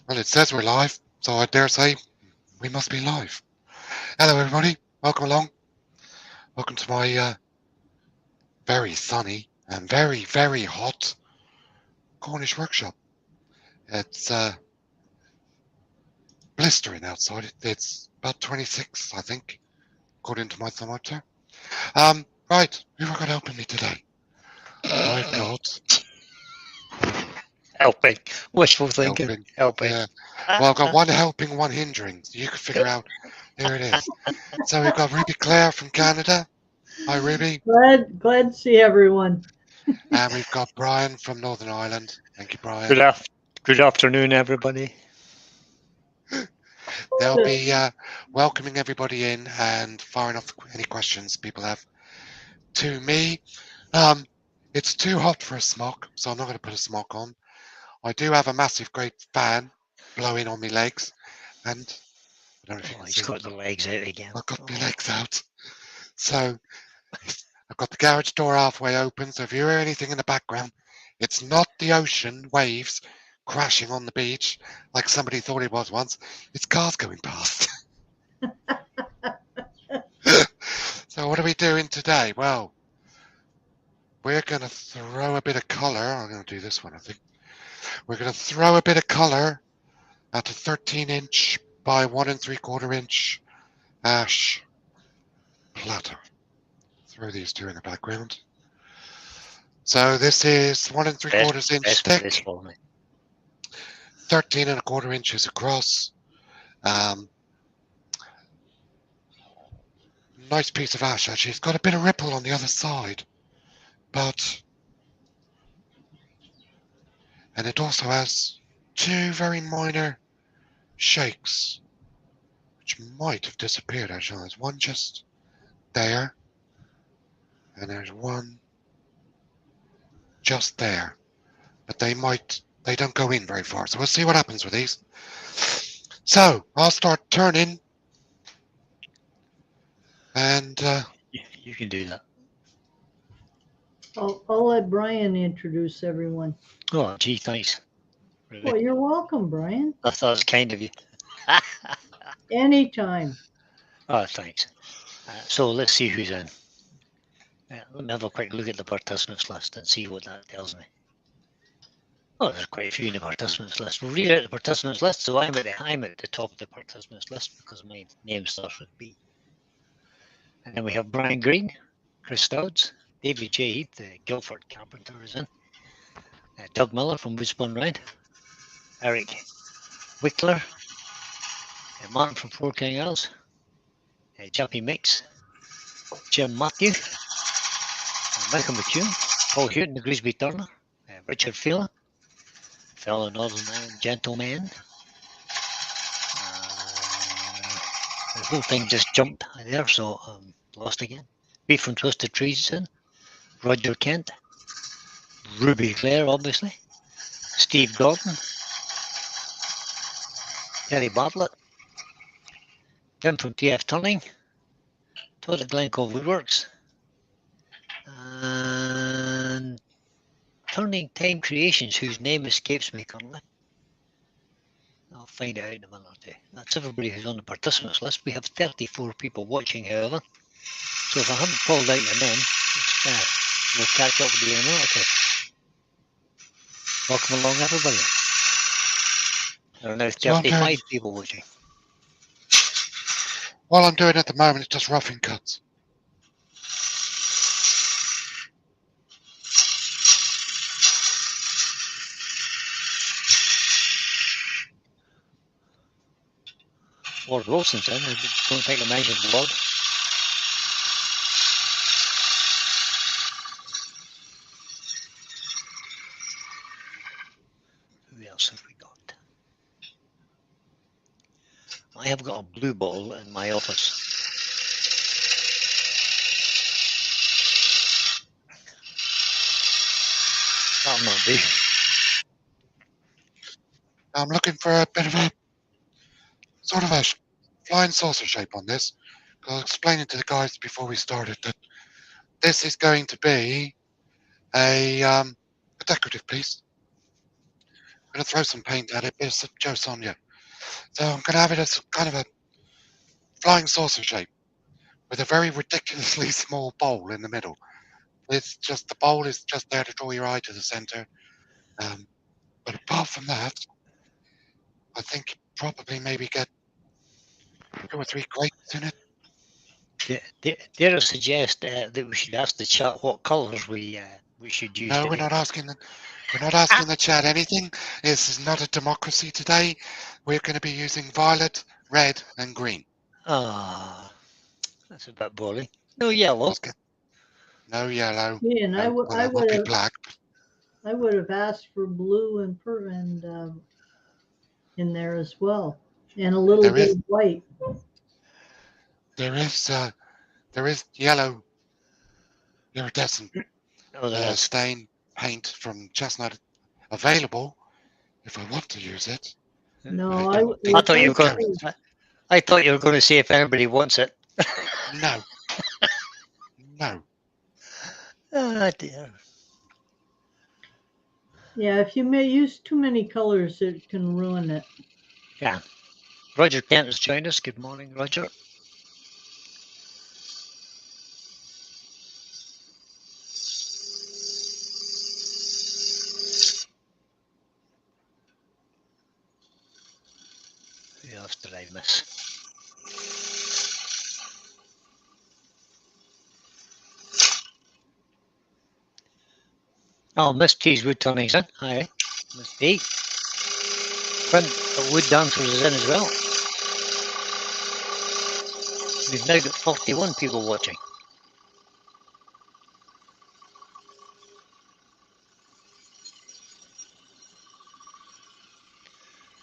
Well, it says we're live, so I dare say we must be live. Hello, everybody. Welcome along. Welcome to my very sunny and very, very hot Cornish workshop. It's blistering outside. It's about 26, I think, according to my thermometer. Right. Who have I got helping me today? I've got Helping. Wishful thinking. helping. Helping. Yeah. Well, I've got one helping, one hindering. So you can figure out. Here it is. So we've got Ruby Claire from Canada. Hi, Ruby. Glad to see everyone. And we've got Brian from Northern Ireland. Thank you, Brian. Good afternoon, everybody. They'll be welcoming everybody in and firing off any questions people have to me. It's too hot for a smock, so I'm not going to put a smock on. I do have a massive, great fan blowing on my legs, and I don't know if you can He's see. got the legs out again. I've got my legs out. So I've got the garage door halfway open, so if you hear anything in the background, it's not the ocean waves crashing on the beach like somebody thought it was once. It's cars going past. So what are we doing today? Well, we're going to throw a bit of colour. I'm going to do this one, I think. We're going to throw a bit of colour at a 13-inch by 1 3/4 inch ash platter. Throw these two in the background. So this is 1 3/4 inch stick, 13 1/4 inches across. Nice piece of ash, actually. It's got a bit of ripple on the other side, and it also has two very minor shakes, which might have disappeared, actually. There's one just there, and there's one just there, but they don't go in very far, so we'll see what happens with these. So I'll start turning, and you can do that. I'll let Brian introduce everyone. Oh, gee, thanks. Really? Well, you're welcome, Brian. I thought it was kind of you. Anytime. Oh, thanks. So let's see who's in. Let me have a quick look at the participants list and see what that tells me. Oh, there's quite a few in the participants list. We'll read out the participants list. So I'm at the top of the participants list because my name starts with B. And then we have Brian Green, Chris Stouds, David J. Heath, the Guildford Carpenter is in. Doug Miller from Woodspun Ride. Eric Wickler. Martin from Four King Isles. Jappy Mix. Jim Matthew. Michael McCune. Paul Hewton, the Grisby Turner. Richard Fila. Fellow Northern Ireland gentleman. The whole thing just jumped there, so lost again. Beef from Twisted Trees in. Roger Kent. Ruby Claire, obviously. Steve Gordon. Terry Bartlett. Tim from TF Turning. Todd at Glencoe Woodworks. And Turning Time Creations, whose name escapes me currently. I'll find it out in a minute or two. That's everybody who's on the participants list. We have 34 people watching, however. So if I haven't called out your name, we'll catch up with you in a minute or two. Welcome along, everybody. There are now 35 people watching. All I'm doing at the moment is just roughing cuts. Lord Wilson's in. I don't think I mentioned Lord. Who else have we got? I have got a blue bottle in my office. That'll not do. I'm looking for a bit of a sort of a flying saucer shape on this. I was explaining to the guys before we started that this is going to be a decorative piece. going to throw some paint at it, bit of Joe Sonia. So I'm going to have it as kind of a flying saucer shape with a very ridiculously small bowl in the middle. It's just the bowl is just there to draw your eye to the center. But apart from that, I think probably maybe get 2 or 3 grapes in it. Dare I suggest that we should ask the chat what colours we should use No, today? we're not asking the chat anything. This is not a democracy today. We're going to be using violet, red, and green. Ah, that's a bit boring. No yellow. Okay. No yellow. Yeah, and I Well, there will be black. I would have asked for blue and in there as well, and a little bit of white. There is yellow iridescent stain paint from Chestnut available if I want to use it. No, I thought you were going. I thought you were going to say if anybody wants it. No. No. Ah, dear. Yeah, if you may use too many colors, it can ruin it. Yeah. Roger Kent has joined us. Good morning, Roger. Who else did I miss? Oh, Miss T's Woodturning's in. Hi, Miss T. Print of Wooddancers is in as well. We've now got 41 people watching.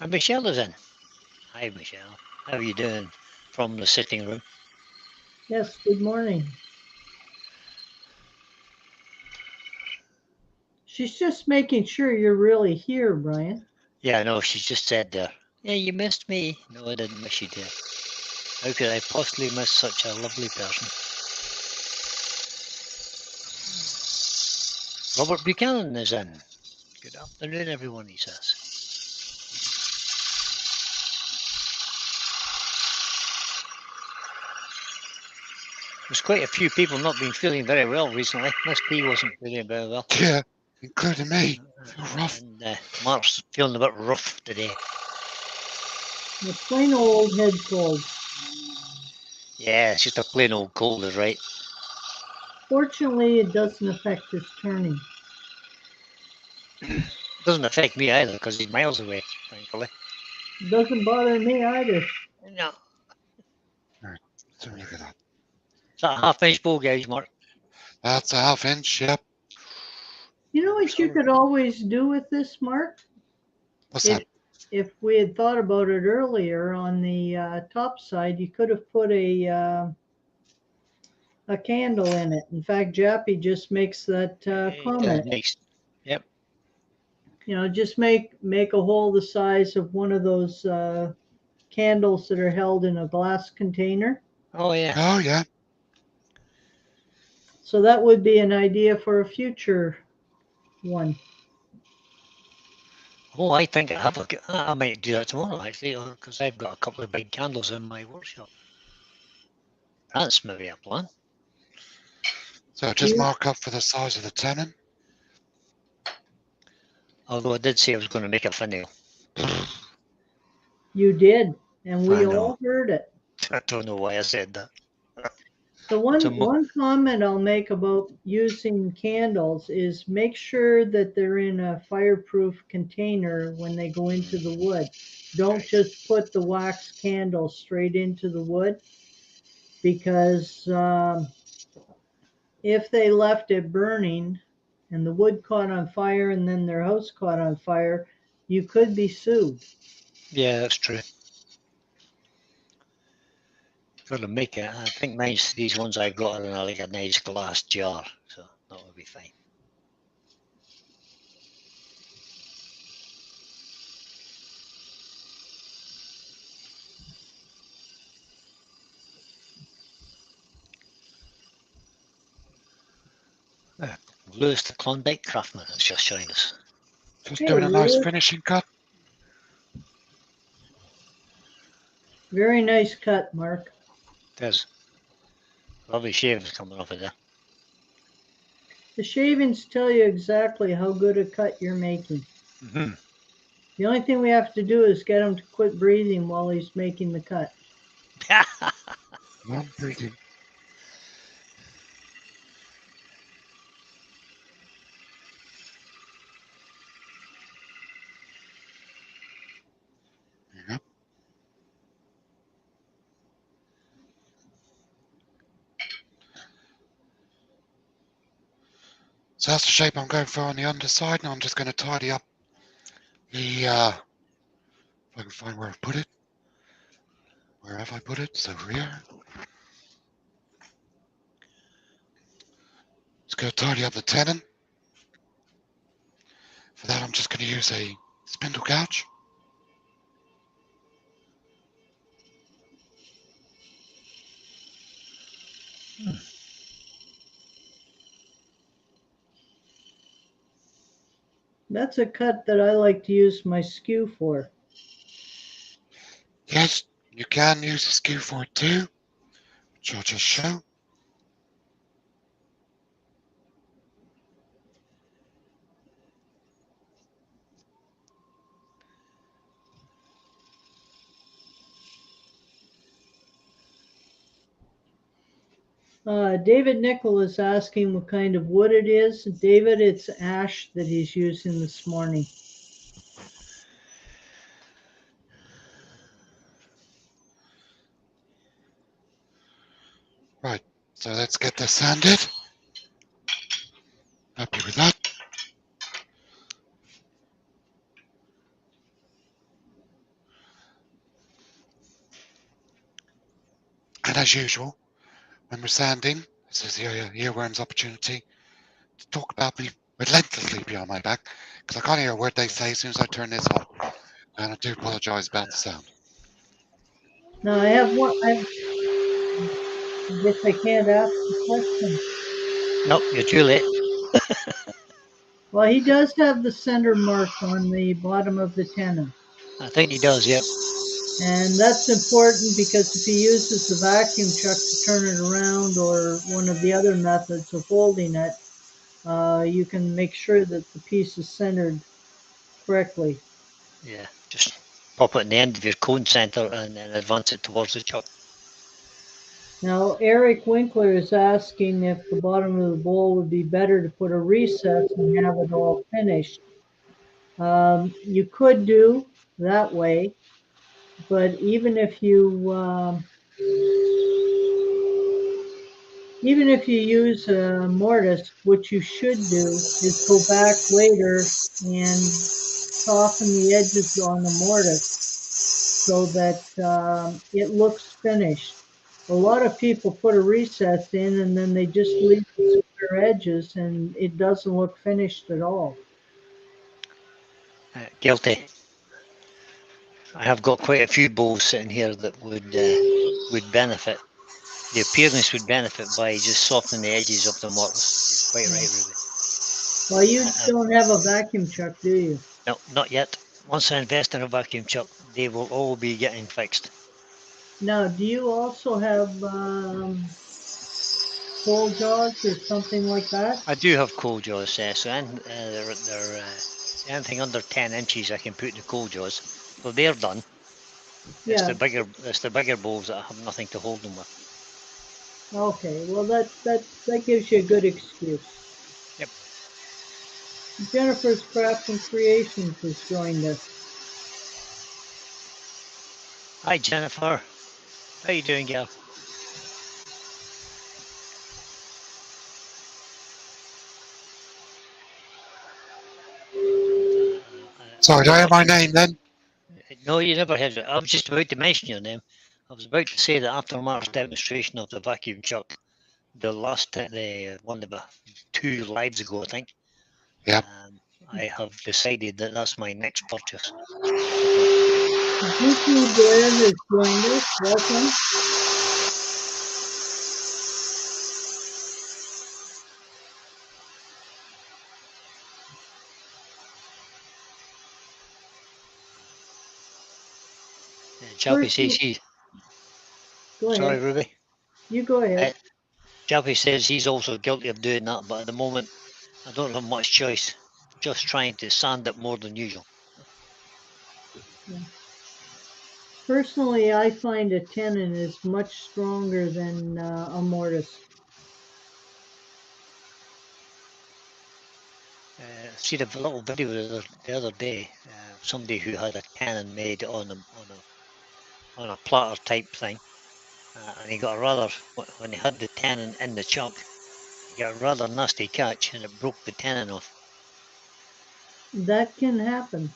And Michelle is in. Hi, Michelle. How are you doing from the sitting room? Yes, good morning. She's just making sure you're really here, Brian. Yeah, I know. She's just said there. Yeah, you missed me. No, I didn't miss you, dear. How could I possibly miss such a lovely person? Robert Buchanan is in. Good afternoon, everyone, he says. There's quite a few people not been feeling very well recently. Miss P wasn't feeling very well. Yeah, including me. Rough. And Mark's feeling a bit rough today. A plain old head cold. Yeah, it's just a plain old cold, is right. Fortunately, it doesn't affect his turning. Doesn't affect me either because he's miles away, thankfully. Doesn't bother me either. No. Right, so look at that. Is that a half-inch bow gauge, Mark? That's a half-inch, yep. You know what you could always do with this, Mark? What's that? If we had thought about it earlier, on the top side, you could have put a candle in it. In fact, Jappy just makes that comment. Yep. You know, just make a hole the size of one of those candles that are held in a glass container. Oh, yeah. Oh, yeah. So that would be an idea for a future one. Oh, I think I might do that tomorrow, actually, because I've got a couple of big candles in my workshop. That's maybe a plan. So just mark up for the size of the tenon. Although I did say I was going to make a finale. You did, and we all heard it. I don't know why I said that. The one comment I'll make about using candles is make sure that they're in a fireproof container when they go into the wood. Don't just put the wax candle straight into the wood, because if they left it burning and the wood caught on fire and then their house caught on fire, you could be sued. Yeah, that's true. Got to make it. I think these ones I got are in like a nice glass jar, so that will be fine. Lewis the Klondike Craftsman has just joined us. Just doing a nice finishing cut. Very nice cut, Mark. There's lovely shaves coming off of there. The shavings tell you exactly how good a cut you're making. Mm-hmm. The only thing we have to do is get him to quit breathing while he's making the cut. I'm breathing. There you go. So that's the shape I'm going for on the underside. Now I'm just going to tidy up the, if I can find where I've put it. Where have I put it? It's over here. Just going to tidy up the tenon. For that, I'm just going to use a spindle gouge. That's a cut that I like to use my skew for. Yes, you can use a skew for it too, which I'll just show. David Nickel is asking what kind of wood it is. David, it's ash that he's using this morning. Right, so let's get this sanded. Happy with that. And as usual, when we're sanding, this is the earworm's opportunity to talk about me relentlessly behind my back, because I can't hear a word they say as soon as I turn this on. And I do apologise about the sound. Now I have one. I guess I can't ask the question. Nope, you're too late. Well, he does have the center mark on the bottom of the tenon. I think he does, yep. And that's important because if he uses the vacuum chuck to turn it around or one of the other methods of holding it, you can make sure that the piece is centered correctly. Yeah, just pop it in the end of your cone center and then advance it towards the chuck. Now, Eric Winkler is asking if the bottom of the bowl would be better to put a recess and have it all finished. You could do that way, but even if you use a mortise, what you should do is go back later and soften the edges on the mortise so that it looks finished. A lot of people put a recess in and then they just leave the square edges and it doesn't look finished at all. Guilty. I have got quite a few bowls sitting here that would benefit. The appearance would benefit by just softening the edges of the mortise. You're quite right, Ruby. Well, you don't have a vacuum chuck, do you? No, not yet. Once I invest in a vacuum chuck, they will all be getting fixed. Now, do you also have coal jaws or something like that? I do have coal jaws, so they're anything under 10 inches I can put in the coal jaws. So they're done. Yeah. It's the bigger bowls that I have nothing to hold them with. Okay, well that gives you a good excuse. Yep. Jennifer's Craft and Creations has joined us. Hi Jennifer. How you doing, gal? Sorry, did I have my name then? No, you never had it. I was just about to mention your name. I was about to say that after Mark's demonstration of the vacuum chuck, the one about 2 lives ago, I think. Yeah. I have decided that that's my next purchase. Vicky Blair has joined us. Welcome. Chappie says Go ahead. Sorry, Ruby. You go ahead. Jappy says he's also guilty of doing that, but at the moment, I don't have much choice. Just trying to sand it more than usual. Personally, I find a tenon is much stronger than a mortise. See the little video the other day. Somebody who had a tenon made on a platter type thing, and he got a rather, when he had the tenon in the chuck, he got a rather nasty catch, and it broke the tenon off. That can happen.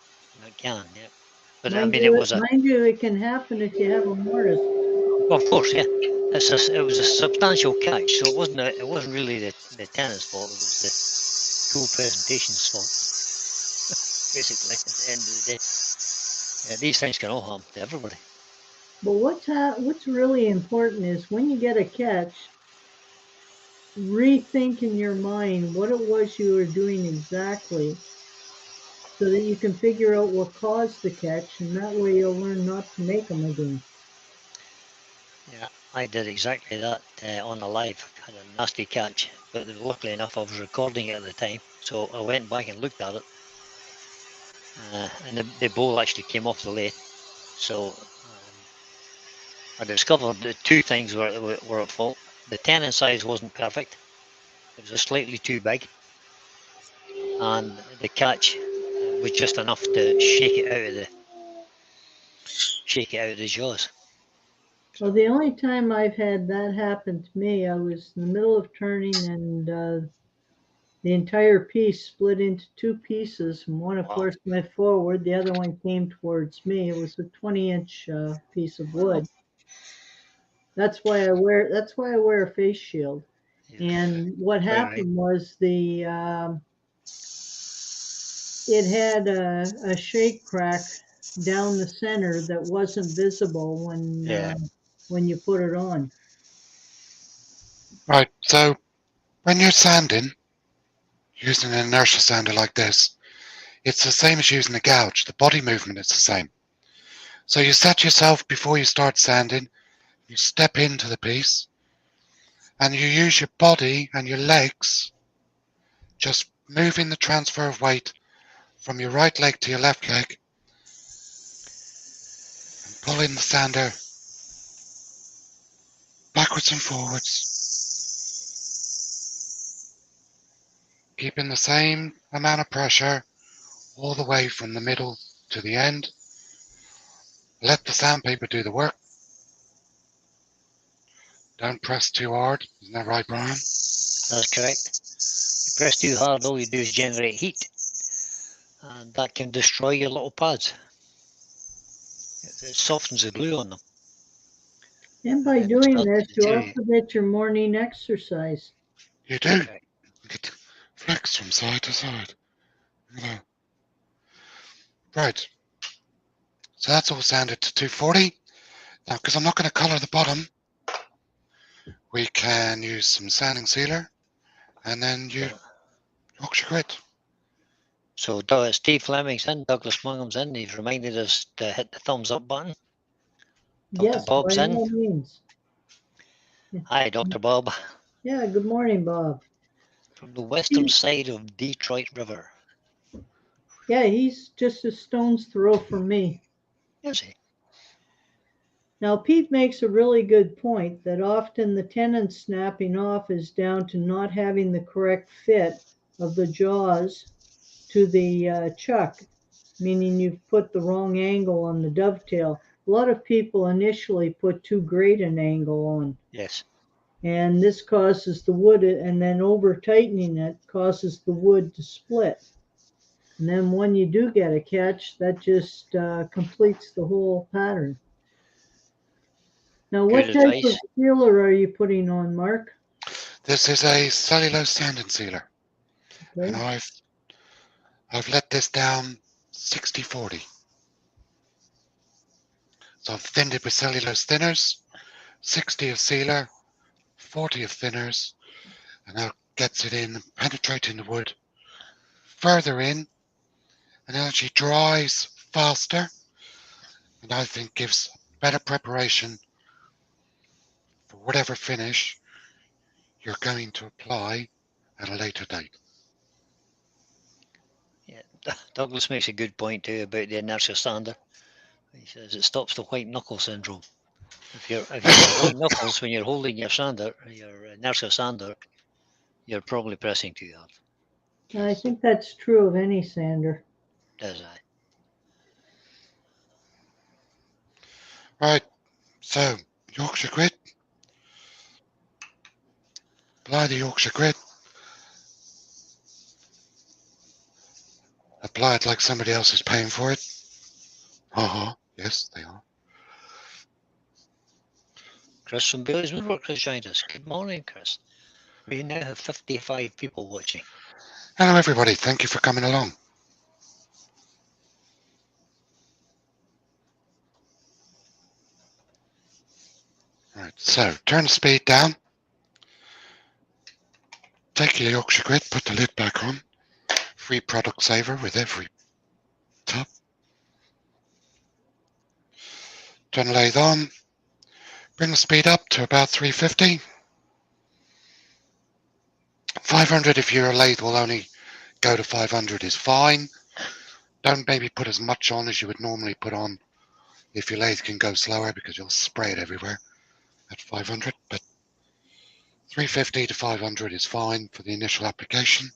It can, yeah. But I Mind mean, you, it was a. mind you, it can happen if you have a mortise. Well, of course, yeah. It was a substantial catch, so it wasn't really the tenon's fault. It was the cool presentation's fault, basically. At the end of the day, yeah, these things can all happen to everybody. But what's really important is when you get a catch, rethink in your mind what it was you were doing exactly, so that you can figure out what caused the catch, and that way you'll learn not to make them again. Yeah, I did exactly that on the live. Had a nasty catch, but luckily enough, I was recording it at the time, so I went back and looked at it, and the bowl actually came off the lathe. So I discovered that two things were at fault. The tenon size wasn't perfect; it was slightly too big, and the catch was just enough to shake it out of the jaws. Well, the only time I've had that happen to me, I was in the middle of turning, and the entire piece split into two pieces, and one, of course, went forward. The other one came towards me. It was a 20-inch piece of wood. That's why I wear a face shield. Yeah. And what happened was it had a shake crack down the center that wasn't visible when you put it on. Right, so when you're sanding, using an inertia sander like this, it's the same as using a gouge. The body movement is the same. So you set yourself before you start sanding, you step into the piece, and you use your body and your legs, just moving the transfer of weight from your right leg to your left leg, and pulling the sander backwards and forwards, keeping the same amount of pressure all the way from the middle to the end. Let the sandpaper do the work. Don't press too hard. Isn't that right, Brian? That's correct. You press too hard, all you do is generate heat, and that can destroy your little pads. It softens the glue on them. And by doing this, you also get your morning exercise. You do. You get to flex from side to side. Right. So that's all sanded to 240. Now, because I'm not going to colour the bottom, we can use some sanding sealer and then use Yorkshire grit. So Steve Fleming's in, Douglas Mungham's in. He's reminded us to hit the thumbs up button. Dr. Bob's by in. all means. Hi, Dr. Bob. Yeah, good morning, Bob. From the western side of Detroit River. Yeah, he's just a stone's throw from me. Is he? Now, Pete makes a really good point that often the tenon snapping off is down to not having the correct fit of the jaws to the chuck, meaning you've put the wrong angle on the dovetail. A lot of people initially put too great an angle on. Yes. And this causes the wood, and then over tightening it causes the wood to split. And then when you do get a catch, that just completes the whole pattern. Now, what type of sealer are you putting on, Mark? This is a cellulose sanding sealer. Okay. And I've let this down 60-40. So I've thinned it with cellulose thinners, 60 of sealer, 40 of thinners, and that gets it in, penetrating the wood further in, and it actually dries faster, and I think gives better preparation for whatever finish you're going to apply at a later date. Yeah, Douglas makes a good point too about the inertia sander. He says it stops the white knuckle syndrome. If you've got white knuckles when you're holding your sander, your inertia sander, you're probably pressing too hard. I think that's true of any sander. Does I? Right, so Yorkshire grit. Apply the Yorkshire grit. Apply it like somebody else is paying for it. Yes, they are. Chris from Bailey's Woodwork has joined us. Good morning, Chris. We now have 55 people watching. Hello, everybody. Thank you for coming along. Right, so turn the speed down. Take your Yorkshire grit, put the lid back on. Free product saver with every top. Turn the lathe on. Bring the speed up to about 350. 500 if your lathe will only go to 500 is fine. Don't maybe put as much on as you would normally put on if your lathe can go slower because you'll spray it everywhere at 500. But 350 to 500 is fine for the initial application.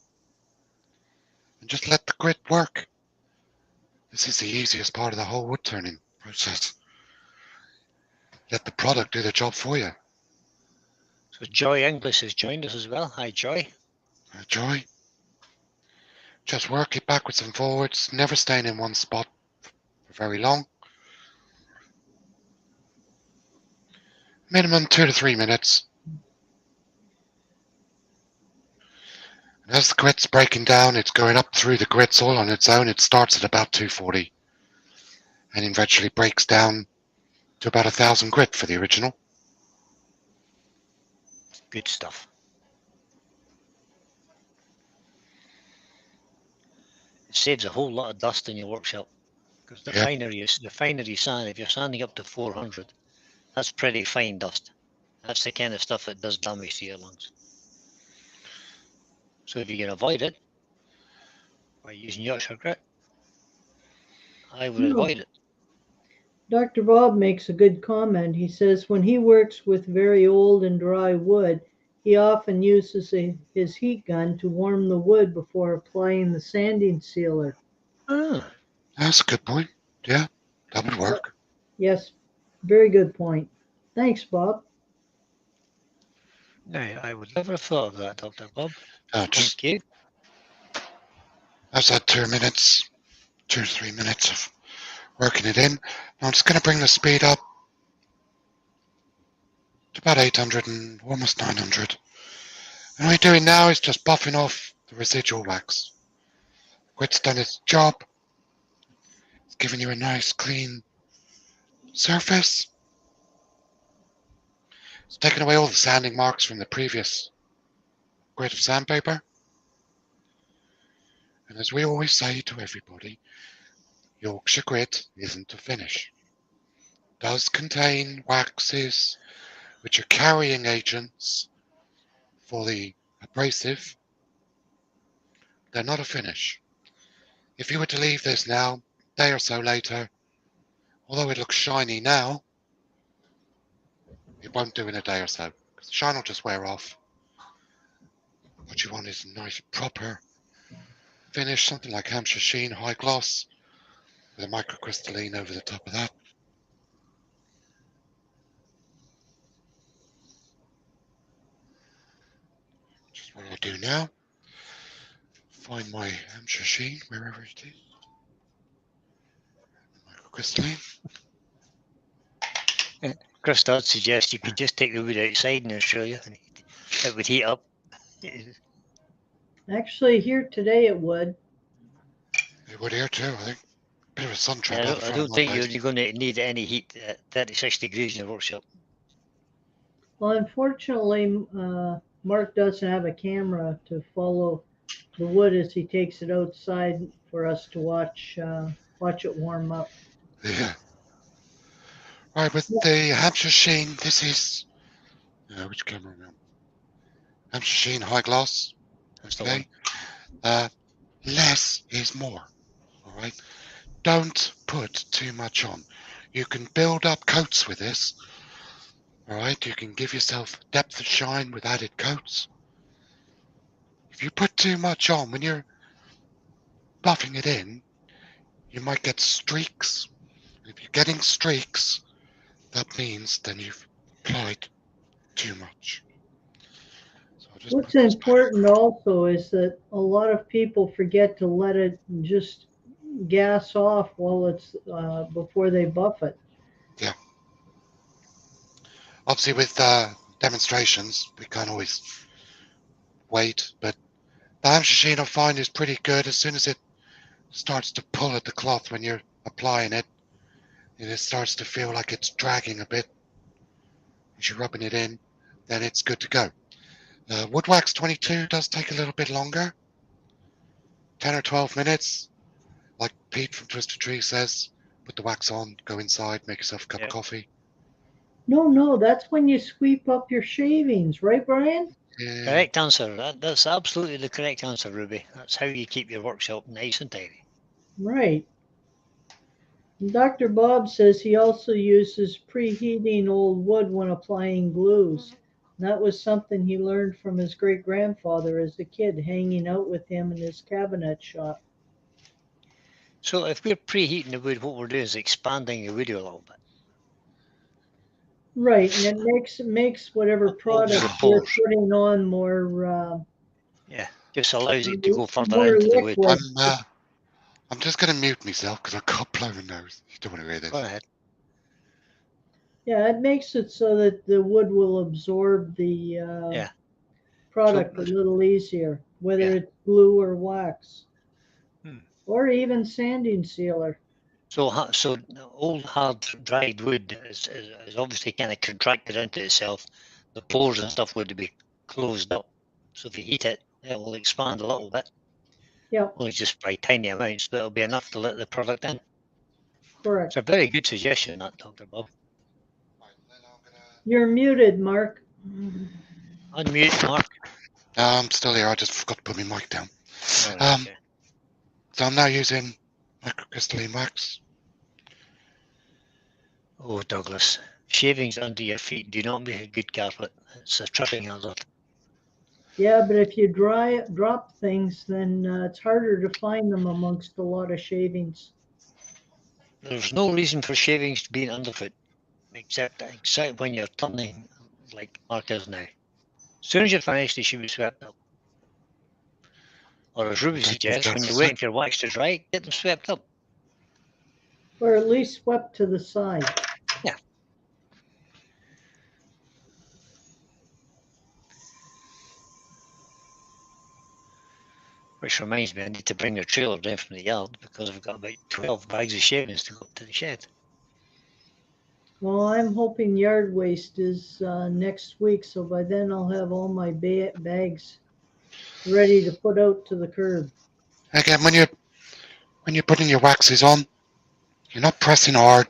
And just let the grit work. This is the easiest part of the whole wood turning process. Let the product do the job for you. So Joy English has joined us as well. Hi, Joy. Joy. Just work it backwards and forwards, never staying in one spot for very long. Minimum 2 to 3 minutes. And as the grit's breaking down, it's going up through the grits all on its own. It starts at about 240 and eventually breaks down to about 1,000 grit for the original. Good stuff. It saves a whole lot of dust in your workshop because the finer you sand, if you're sanding up to 400, that's pretty fine dust. That's the kind of stuff that does damage to your lungs. So if you can avoid it by using Yorkshire grit, I would avoid it. Dr. Bob makes a good comment. He says when he works with very old and dry wood, he often uses his heat gun to warm the wood before applying the sanding sealer. Ah. That's a good point. Yeah, that would work. Yes, very good point. Thanks, Bob. No, I would never have thought of that, Dr. Bob. Just, Thank you. That's that 2 minutes, 2 to 3 minutes of working it in. Now I'm just going to bring the speed up to about 800 and almost 900. And what we're doing now is just buffing off the residual wax. Grit's done its job. It's giving you a nice clean surface. It's taken away all the sanding marks from the previous grit of sandpaper. And as we always say to everybody, Yorkshire grit isn't a finish. It does contain waxes which are carrying agents for the abrasive. They're not a finish. If you were to leave this now, a day or so later, although it looks shiny now, it won't do in a day or so, because the shine will just wear off. What you want is a nice proper finish, something like Hampshire Sheen High Gloss, with a microcrystalline over the top of that. Which is what I'll do now. Find my Hampshire Sheen, wherever it is. Microcrystalline. Chris does suggest you could just take the wood outside in Australia and it would heat up. Actually, here today it would. It would here too, I think. Bit of a sun trap. I don't think you're going to need any heat at 36 degrees in your workshop. Well, unfortunately, Mark doesn't have a camera to follow the wood as he takes it outside for us to watch it warm up. Yeah. Right, with the Hampshire Sheen, this is Which camera am I on? Hampshire Sheen High Gloss. That's the Okay. one. Less is more. All right. Don't put too much on. You can build up coats with this. All right. You can give yourself depth of shine with added coats. If you put too much on when you're buffing it in, you might get streaks. If you're getting streaks, that means then you've applied too much. So I'll just What's put this back. important also is that a lot of people forget to let it just gas off while it's before they buff it. Yeah. Obviously, with demonstrations, we can't always wait, but the Hampshire Sheen I find is pretty good. As soon as it starts to pull at the cloth when you're applying it, and it starts to feel like it's dragging a bit as you're rubbing it in, then it's good to go. Wood Wax 22 does take a little bit longer, 10 or 12 minutes. Like Pete from Twisted Tree says, put the wax on, go inside, make yourself a cup of coffee. No, that's when you sweep up your shavings, right, Brian? Yeah. Correct answer. That's absolutely the correct answer, Ruby. That's how you keep your workshop nice and tidy. Right. Dr. Bob says he also uses preheating old wood when applying glues. That was something he learned from his great grandfather as a kid, hanging out with him in his cabinet shop. So if we're preheating the wood, what we're doing is expanding the wood a little bit. Right, and it makes whatever product you're putting on more Yeah, just allows it to go further more into the wood. liquid. I'm just going to mute myself because I've got blowing nose. You don't want to hear this. Go ahead. Yeah, it makes it so that the wood will absorb the product a little easier, whether it's glue or wax, or even sanding sealer. So old hard dried wood is obviously kind of contracted into itself. The pores and stuff would be closed up. So if you heat it, it will expand a little bit. Yeah. Only just by tiny amounts, but it'll be enough to let the product in. Correct. It's a very good suggestion, that, Dr. Bob. You're muted, Mark. Unmute, Mark. I'm still here. I just forgot to put my mic down. Okay. So I'm now using microcrystalline wax. Oh, Douglas, shavings under your feet do not make a good carpet. It's a tripping hazard. Yeah, but if you drop things, then it's harder to find them amongst a lot of shavings. There's no reason for shavings to be underfoot, except when you're turning like Mark is now. As soon as you're finished, they should be swept up. Or as Ruby suggests, when you're waiting for your wax to dry, get them swept up. Or at least swept to the side. Yeah. Which reminds me, I need to bring the trailer down from the yard because I've got about 12 bags of shavings to go up to the shed. Well, I'm hoping yard waste is next week, so by then I'll have all my bags ready to put out to the curb. Again, when you're putting your waxes on, you're not pressing hard.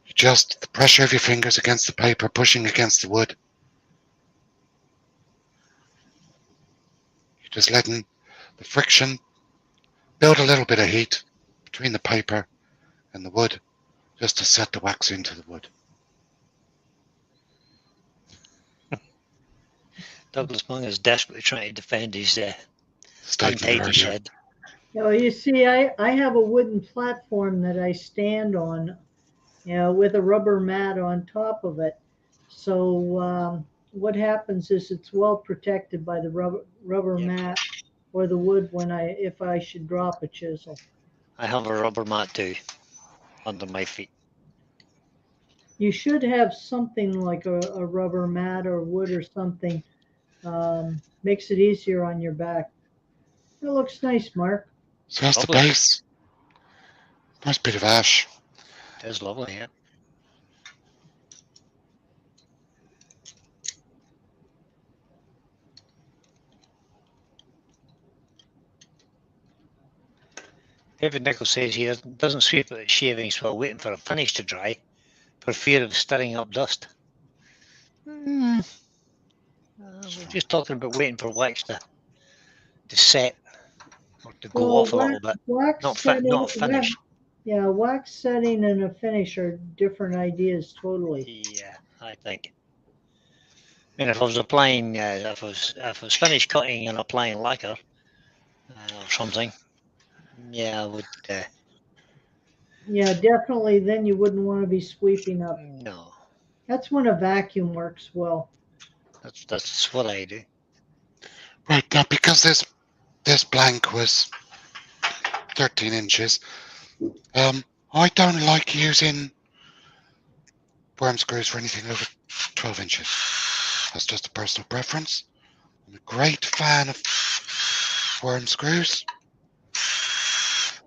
You just the pressure of your fingers against the paper, pushing against the wood. You're just letting the friction build a little bit of heat between the paper and the wood, just to set the wax into the wood. Douglas Mung is desperately trying to defend his untidy shed. You see, I have a wooden platform that I stand on, with a rubber mat on top of it. So what happens is it's well protected by the rubber mat or the wood if I should drop a chisel. I have a rubber mat too under my feet. You should have something like a rubber mat or wood or something. Makes it easier on your back. It looks nice, Mark. So that's the base. Nice bit of ash. It is lovely, yeah. David Nichols says he doesn't sweep out his shavings while waiting for a finish to dry for fear of stirring up dust. We're just talking about waiting for wax to set or to go Well, off a little bit. wax Not setting, finish. yeah, wax setting and a finish are different ideas totally. Yeah, I think. And if I was applying, if I was finished cutting and applying lacquer or something, yeah, I would. Yeah, definitely. Then you wouldn't want to be sweeping up. No, That's when a vacuum works well. that's what I do. Right, now because this blank was 13 inches, I don't like using worm screws for anything over 12 inches. That's just a personal preference. I'm a great fan of worm screws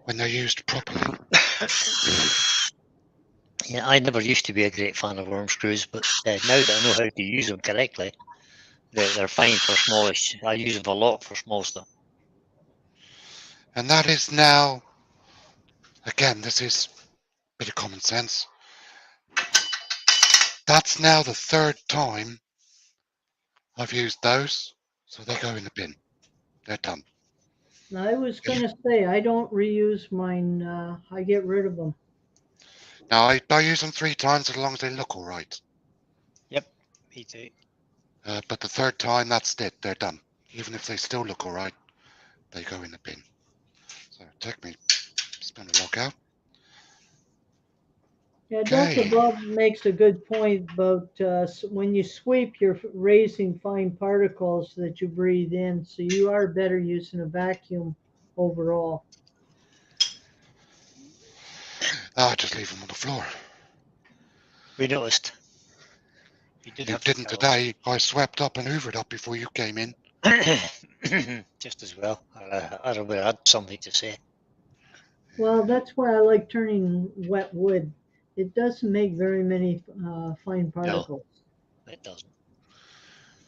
when they're used properly. Yeah, I never used to be a great fan of worm screws, but now that I know how to use them correctly, they're fine for smallish. I use them a lot for small stuff. And that is now, again, this is a bit of common sense. That's now the third time I've used those, so they go in the bin. They're done. I was going to say, I don't reuse mine. I get rid of them. Now, I use them 3 times as long as they look all right. Yep, me too. But the third time, that's it. They're done. Even if they still look all right, they go in the bin. So take me, spin the lock out. Yeah, Okay. Dr. Bob makes a good point about when you sweep, you're raising fine particles that you breathe in, so you are better using a vacuum overall. I just leave them on the floor. We noticed. You You didn't today. I swept up and hoovered up before you came in. Just as well. I would have had something to say. Well, that's why I like turning wet wood. It doesn't make very many fine particles. No, it doesn't.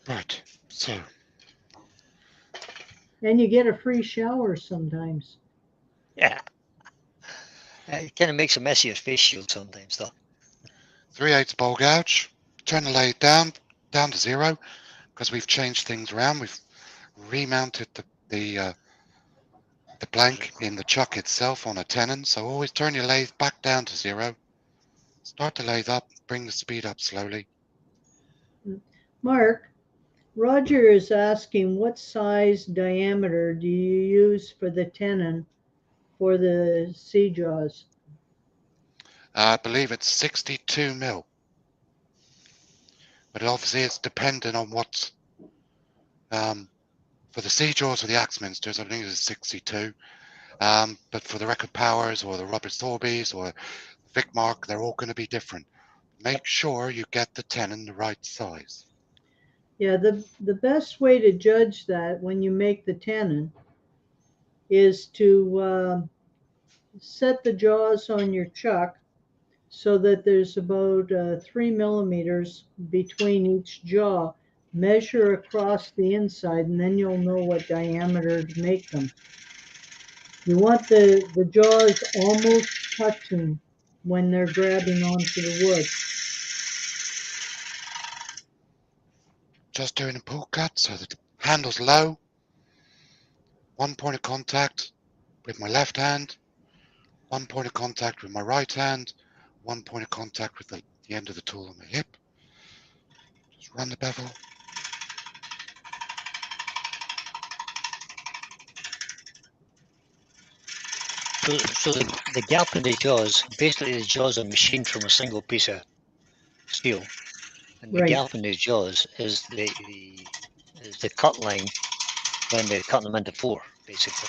Right, so. And you get a free shower sometimes. Yeah. It kind of makes a mess of your face shield sometimes, though. 3/8 bowl gouge. Turn the lathe down to 0, because we've changed things around. We've remounted the blank in the chuck itself on a tenon. So always turn your lathe back down to 0. Start the lathe up. Bring the speed up slowly. Mark, Roger is asking what size diameter do you use for the tenon for the sea jaws? I believe it's 62 mil. But obviously it's dependent on what, for the sea jaws or the axe minsters, I think it's 62. But for the record powers or the rubber Thorbies or Vic Mark, they're all going to be different. Make sure you get the tenon the right size. Yeah, the best way to judge that when you make the tenon is to set the jaws on your chuck so that there's about 3 millimeters between each jaw. Measure across the inside, and then you'll know what diameter to make them. You want the jaws almost touching when they're grabbing onto the wood. Just doing a pull cut so that the handle's low. One point of contact with my left hand. One point of contact with my right hand. One point of contact with the end of the tool on my hip. Just run the bevel. So the gap in the jaws, basically the jaws are machined from a single piece of steel. And the Right. gap in the jaws is the cut line when they cut them into 4, basically.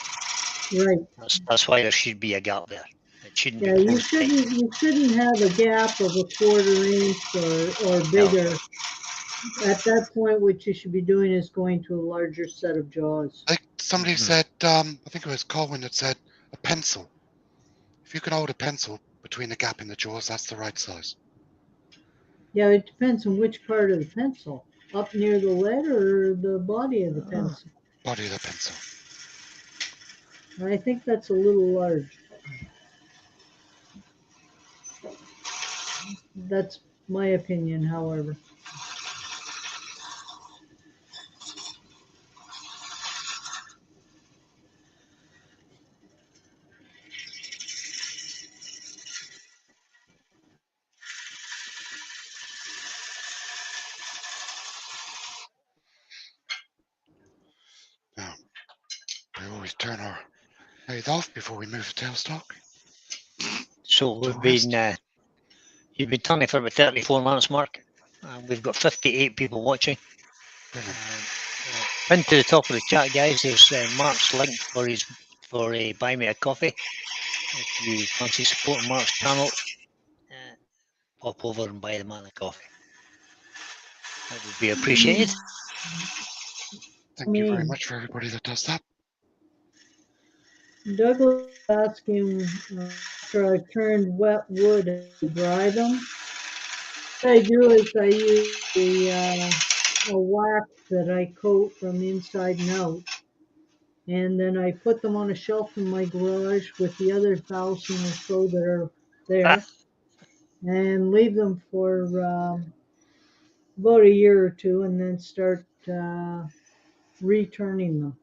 Right. That's why there should be a gap there. It shouldn't Yeah, be you closed tight. shouldn't have a gap of a 1/4 inch or bigger. No. At that point, what you should be doing is going to a larger set of jaws. Like somebody said, I think it was Colwyn that said a pencil. If you can hold a pencil between the gap in the jaws, that's the right size. Yeah, it depends on which part of the pencil. Up near the lead or the body of the pencil. Body of the pencil. I think that's a little large. That's my opinion, however. turn our lathe off before we move the tailstock. So we've been, you've been turning for about 34 minutes, Mark. We've got 58 people watching. Pinned to the top of the chat, guys, there's Mark's link for a buy me a coffee. If you fancy supporting Mark's channel, pop over and buy the man a coffee. That would be appreciated. Thank you very much for everybody that does that. Douglas asking after I've turned wet wood and dry them. What I do is I use a wax that I coat from inside and out. And then I put them on a shelf in my garage with the other 1,000 or so that are there and leave them for about a year or two and then start returning them.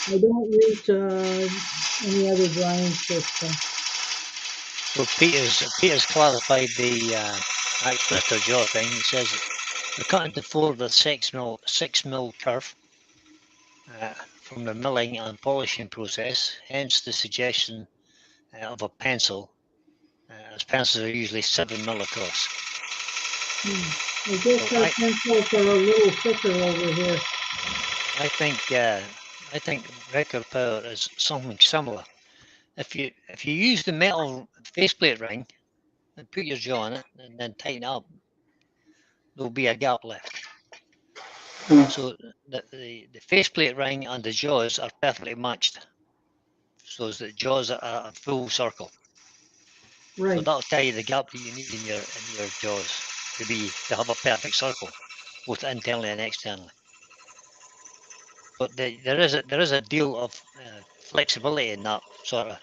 I don't use any other drying system. So Peter's clarified the axe twister jaw thing. He says they're cut into 4 with 6 mil curve from the milling and polishing process. Hence the suggestion of a pencil, as pencils are usually 7 mil across. I guess our pencils are a little thicker over here. I think record power is something similar. If you use the metal faceplate ring and put your jaw on it and then tighten it up, there'll be a gap left. So the faceplate ring and the jaws are perfectly matched. So the jaws are a full circle. Right. So that'll tell you the gap that you need in your jaws to have a perfect circle, both internally and externally. But there is a deal of flexibility in that, sort of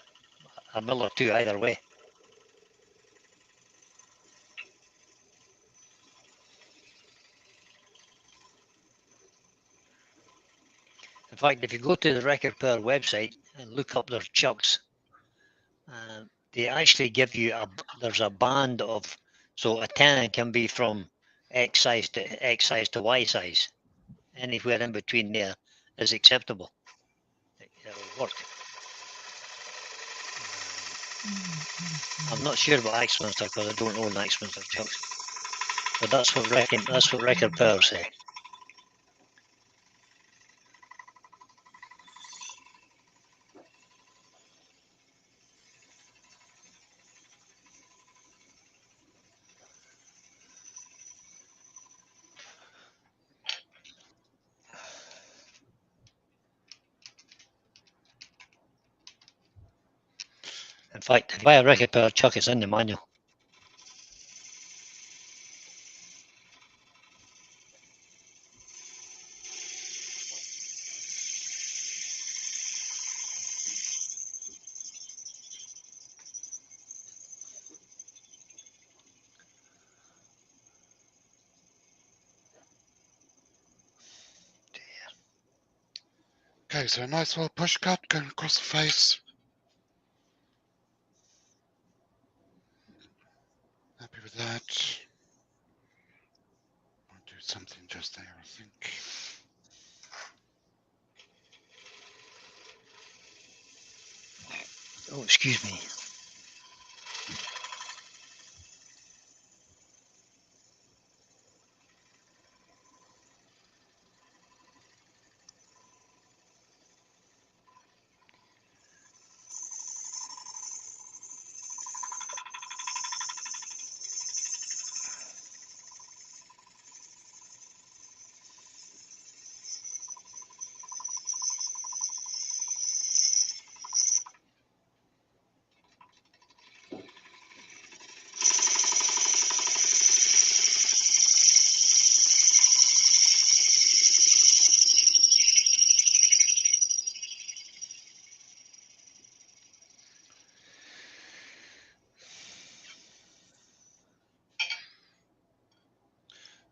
a mil or two either way. In fact, if you go to the Record Power website and look up their chucks, they actually give you there's a band of, so a tenon can be from X size to Y size. Anywhere in between there is acceptable. It'll work. I'm not sure about Axminster because I don't own Axminster chucks, but that's what Record Power say. In fact, if you buy a Record Power chuck, it's in the manual. Okay, so a nice little push cut going across the face. Happy with that. I'll do something just there, I think. Oh, excuse me.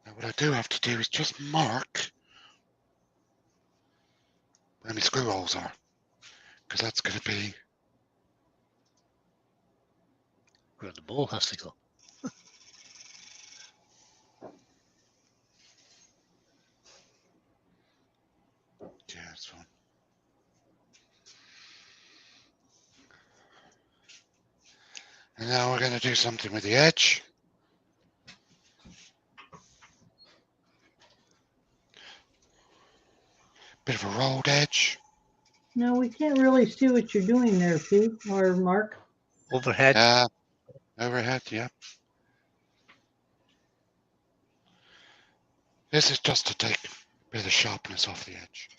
Now what I do have to do is just mark where my screw holes are, because that's going to be Where the ball has to go. yeah, it's fine. And now we're going to do something with the edge. Bit of a rolled edge. No, we can't really see what you're doing there, Pete or Mark. Overhead. Overhead, yeah. This is just to take a bit of the sharpness off the edge.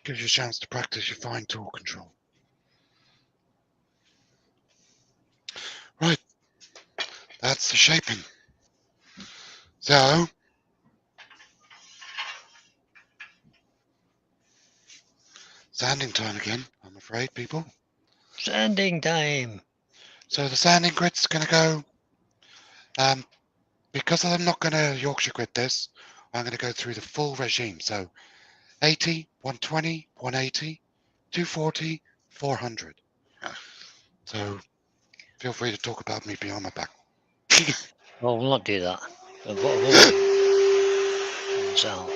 Gives you a chance to practice your fine tool control. Right, that's the shaping. So, sanding time again, I'm afraid, people. Sanding time. So the sanding grid's going to go, because I'm not going to Yorkshire grid this, I'm going to go through the full regime. So 80, 120, 180, 240, 400. So feel free to talk about me behind my back. Well, we'll not do that. But what we'll do is I'll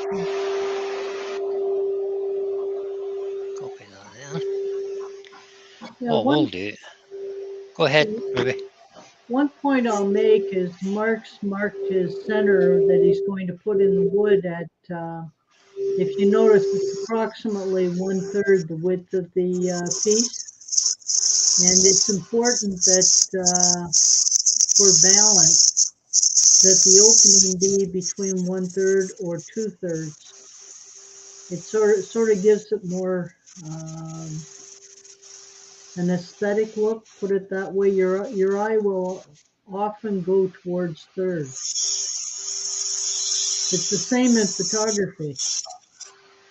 copy that there. Yeah, What we'll do. Go ahead, Ruby. One point I'll make is Mark's marked his center that he's going to put in the wood at, if you notice, it's approximately 1/3 the width of the piece. And it's important that for balance, that the opening be between 1/3 or 2/3. It sort of gives it more an aesthetic look, put it that way. Your eye will often go towards thirds. It's the same in photography.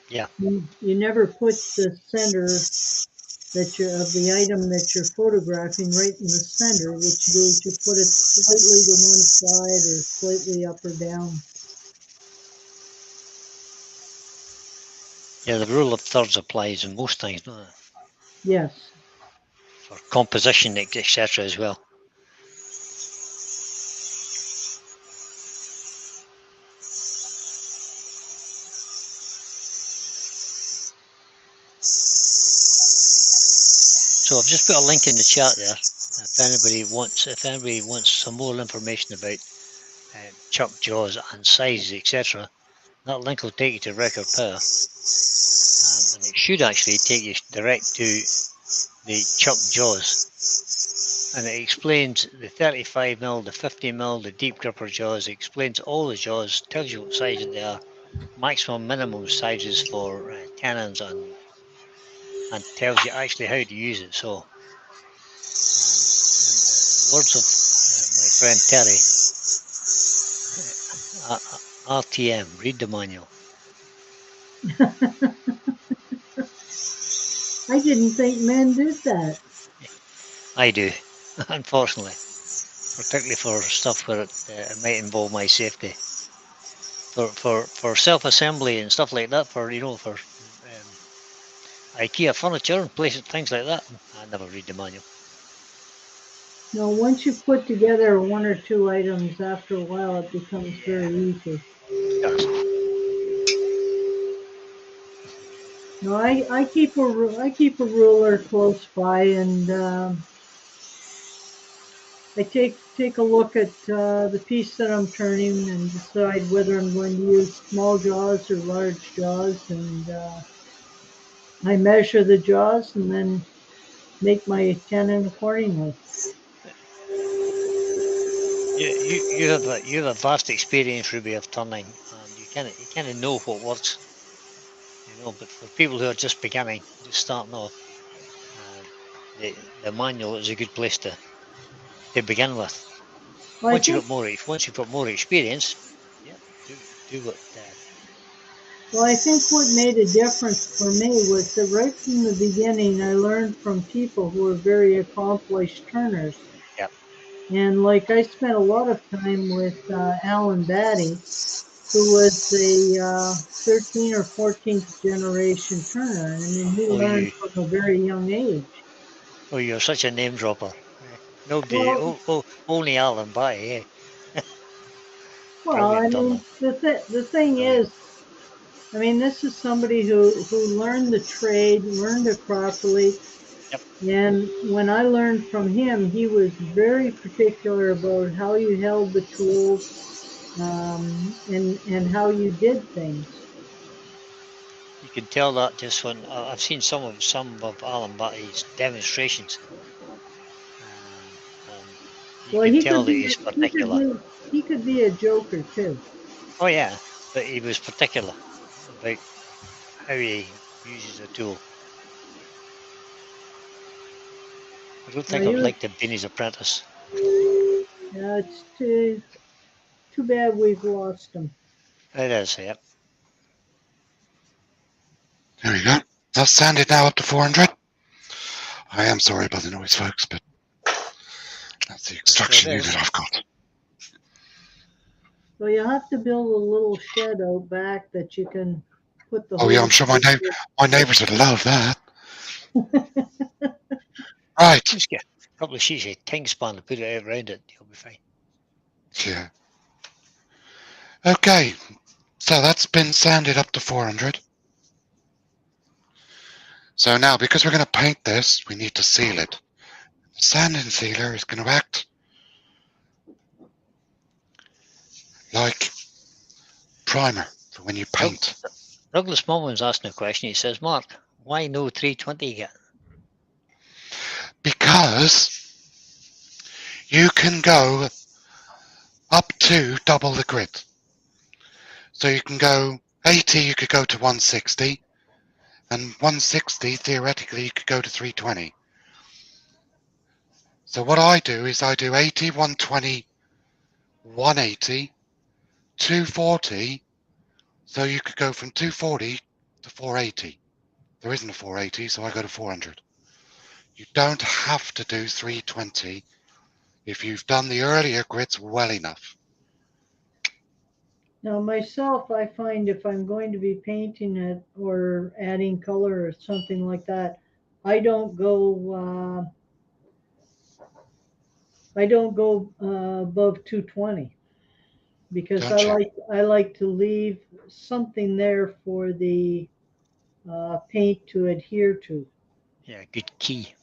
Yeah. You never put the center of the item that you're photographing right in the center. What you do is you put it slightly to one side or slightly up or down. Yeah, the rule of thirds applies in most things, doesn't it? Yes. For composition, etc. as well. So I've just put a link in the chat there. If anybody wants some more information about chuck jaws and sizes, etc., that link will take you to Record Power, and it should actually take you direct to the chuck jaws, and it explains the 35mm, the 50mm, the deep gripper jaws. It explains all the jaws, tells you what sizes they are, maximum, minimum sizes for cannons, and tells you actually how to use it. So, in the words of my friend Terry, RTM, read the manual. I didn't think men did that. I do, unfortunately, particularly for stuff where it might involve my safety. For self-assembly and stuff like that, for IKEA furniture and places, things like that, I never read the manual. No, once you put together one or two items, after a while it becomes very easy. Yes. No, I keep a ruler close by, and I take a look at the piece that I'm turning and decide whether I'm going to use small jaws or large jaws, and I measure the jaws and then make my tenon accordingly. You have a vast experience, Ruby, of turning, and you kind of know what works. But for people who are just beginning, just starting off, the manual is a good place to begin with. Once you've got more experience, yeah, do what Well, I think what made a difference for me was that right from the beginning, I learned from people who are very accomplished turners. Yep. And like I spent a lot of time with Alan Batty, who was a 13 or 14th generation turner. I mean, he Oh, learned from a very young age. you're such a name dropper. Nobody, Well, only Alan by, eh? well, I Brilliant turner. mean, the thing Brilliant. is, I mean, this is somebody who learned the trade, learned it properly. Yep. And when I learned from him, he was very particular about how you held the tools, and how you did things. You can tell that just when I've seen some of Alan Batty's demonstrations, and you Well, can tell that he's he could particular. be he could be a joker too. Oh yeah, but he was particular about how he uses a tool. I don't think He I'd was, like to have been his apprentice. it's too bad we've lost him. It is, yeah. There we go. That's sanded now up to 400. I am sorry about the noise, folks, but that's the extraction unit I've got. So you have to build a little shed out back that you can put the Oh yeah, I'm sure my neighbours would love that. Right. Just get a couple of sheets of ting span and put it out around it. You'll be fine. Yeah. Okay, so that's been sanded up to 400. So now, because we're going to paint this, we need to seal it. The sanding sealer is going to act like primer for when you paint. Douglas Mullen's asking a question. He says, Mark, why no 320 again? Because you can go up to double the grit. So you can go 80, you could go to 160, and 160, theoretically, you could go to 320. So what I do is I do 80, 120, 180, 240, so you could go from 240 to 480. There isn't a 480, so I go to 400. You don't have to do 320 if you've done the earlier grits well enough. Now myself, I find if I'm going to be painting it or adding color or something like that, I don't go above 220 because Don't you? I like to leave something there for the paint to adhere to. Yeah, good key.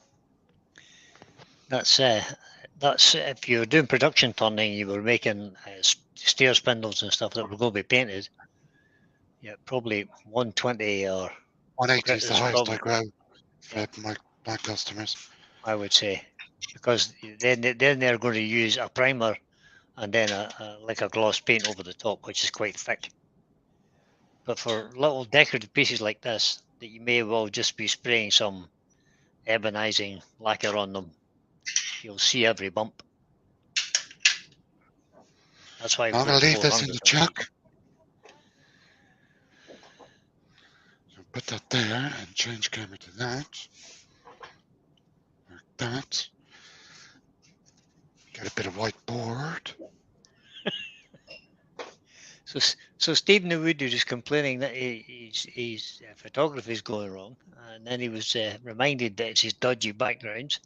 That's if you're doing production turning, you were making stair spindles and stuff that were going to be painted. Yeah, probably 120 or 180 is the highest I grow for yeah, my customers. I would say, because then they're going to use a primer and then like a gloss paint over the top, which is quite thick. But for little decorative pieces like this, that you may well just be spraying some ebonizing lacquer on them, you'll see every bump. That's why I'm going to leave this in the chuck. Put that there and change camera to that. Like that. Get a bit of white board. So Stephen the Wood is complaining that his photography is going wrong, and then he was reminded that it's his dodgy backgrounds,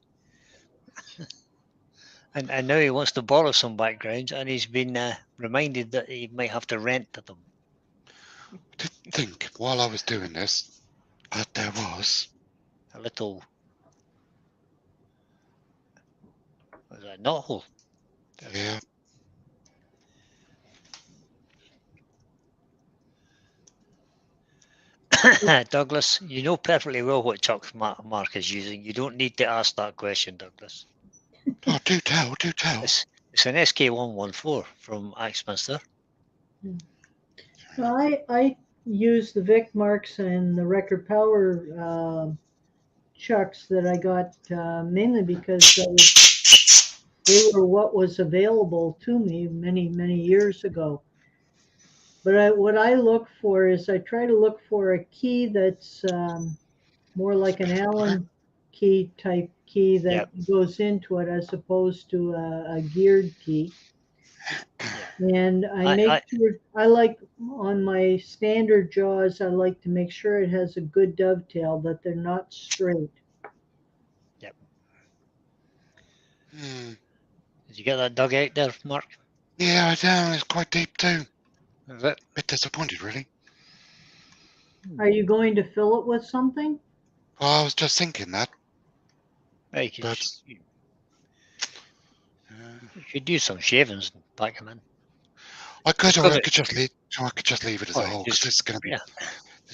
and now he wants to borrow some backgrounds, and he's been reminded that he might have to rent them. I did think while I was doing this that there was a little knot hole. Yeah. Douglas, you know perfectly well what chuck Mark is using. You don't need to ask that question, Douglas. Oh, do tell. It's an SK114 from Axminster. I use the Vic Marks and the Record Power chucks that I got mainly because they were what was available to me many years ago. But what I look for is I try to look for a key that's more like an Allen key type key that Yep. goes into it as opposed to a geared key. Yeah. And I I, make I sure, I like on my standard jaws, I like to make sure it has a good dovetail, that they're not straight. Yep. Hmm. Did you get that dug out there, Mark? Yeah, I know. It's quite deep too. Is it? Bit disappointed, really. Are you going to fill it with something? Well, I was just thinking that, Right, you, but you uh, you could do some shavings and pack them in. I could, It's or got I it. could just leave. Or I could just leave it as a Oh, whole because just it's going yeah.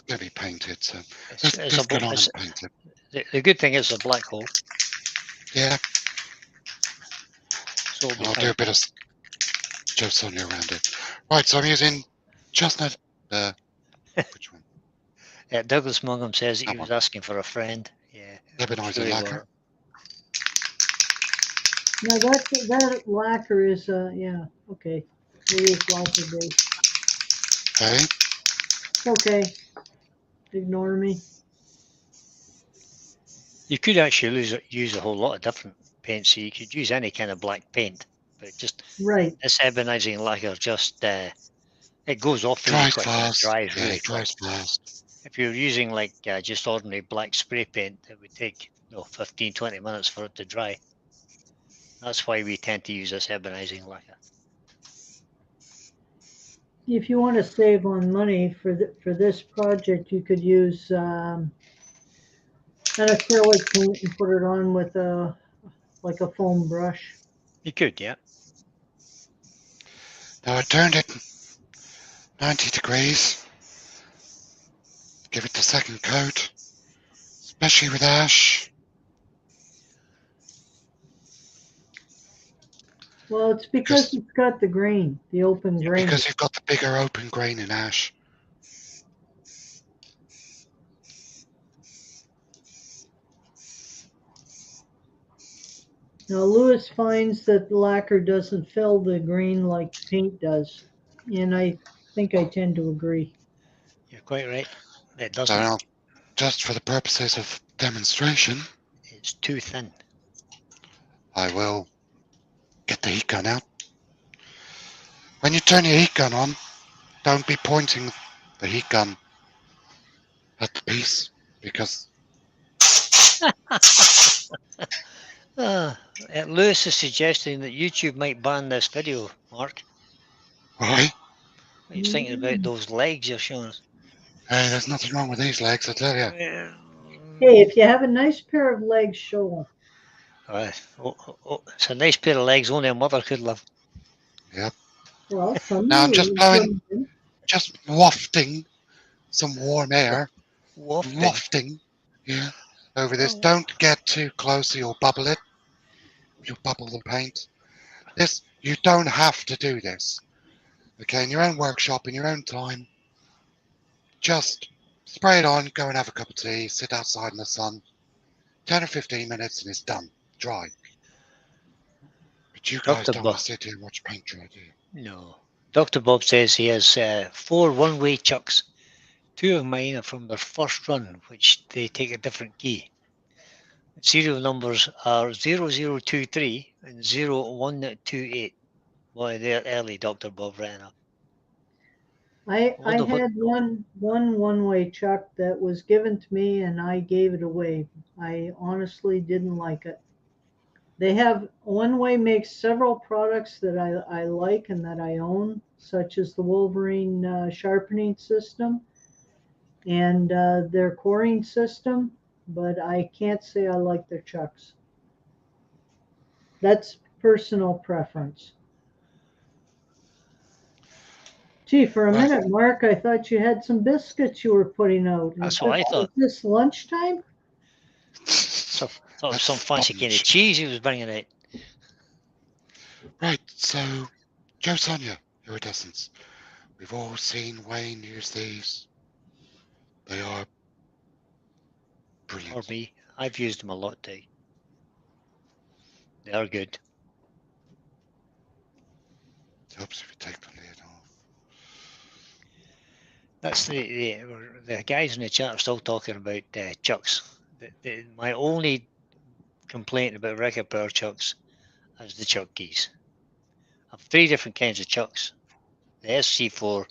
to be painted. So It's let's a get on it's, and paint it. the good thing is a black hole, Yeah, so it'll and be I'll do fine. a bit of Joe Sonia around it. Right, so I'm using chestnut. Which one? Douglas Mungham says that That he was one. asking for a friend. Yeah, I'm Ebonizer sure he lacquer. will. No, that lacquer is, yeah, okay. It is lacquer based. Okay. Okay, ignore me. You could actually use a whole lot of different paints. So you could use any kind of black paint, but just Right. this ebonizing lacquer just it goes off really Dries quick and it fast. dries Yeah, really it quick. dries fast. If you're using like just ordinary black spray paint, it would take 15, 20 minutes for it to dry. That's why we tend to use this ebonizing lacquer. If you want to save on money for this project, you could use an acrylic paint and put it on with like a foam brush. You could, yeah. Now I turned it 90 degrees. Give it the second coat, especially with ash. Well, it's because it's got the grain, the open Yep. grain. Because you've got the bigger open grain in ash. Now, Lewis finds that lacquer doesn't fill the grain like paint does, and I think I tend to agree. You're quite right. It So doesn't. now, just for the purposes of demonstration, It's too thin. I will get the heat gun out. When you turn your heat gun on, don't be pointing the heat gun at the piece, because Lewis is suggesting that YouTube might ban this video, Mark. why? He's thinking about those legs you're showing us. Hey, there's nothing wrong with these legs, I tell you. Hey, if you have a nice pair of legs, show It's a nice pair of legs only a mother could love. Yep. them. Well, Now I'm just blowing, some just wafting some warm air, Wafting. yeah, over this. Oh, Don't get too close or you'll bubble it. You'll bubble the paint. This, you don't have to do this. Okay, in your own workshop, in your own time, just spray it on, go and have a cup of tea, sit outside in the sun, 10 or 15 minutes and it's done, dry. But you guys Dr. don't want Bob. to sit here and watch paint dry, do you? No. Dr. Bob says he has 4 one-way chucks. 2 of mine are from their first run, which they take a different key. Serial numbers are 0023 and 0128. Boy, they're early, Dr. Bob ran up. I Wonder what. had one-way chuck that was given to me, and I gave it away. I honestly didn't like it. They have one-way makes several products that I like and that I own, such as the Wolverine sharpening system and their coring system, but I can't say I like their chucks. That's personal preference. Gee, for a Right. minute, Mark, I thought you had some biscuits you were putting out. That's what I thought. Is this lunchtime? So, thought it was some That's fancy kind of lunch. cheese he was bringing out. Right, so, Joe Sonia, iridescents. We've all seen Wayne use these. They are Or brilliant. me. I've used them a lot too. They are good. It helps if you take the lid off. That's the guys in the chat are still talking about chucks. My only complaint about regular power chucks is the chuck keys. I have 3 different kinds of chucks: the SC4,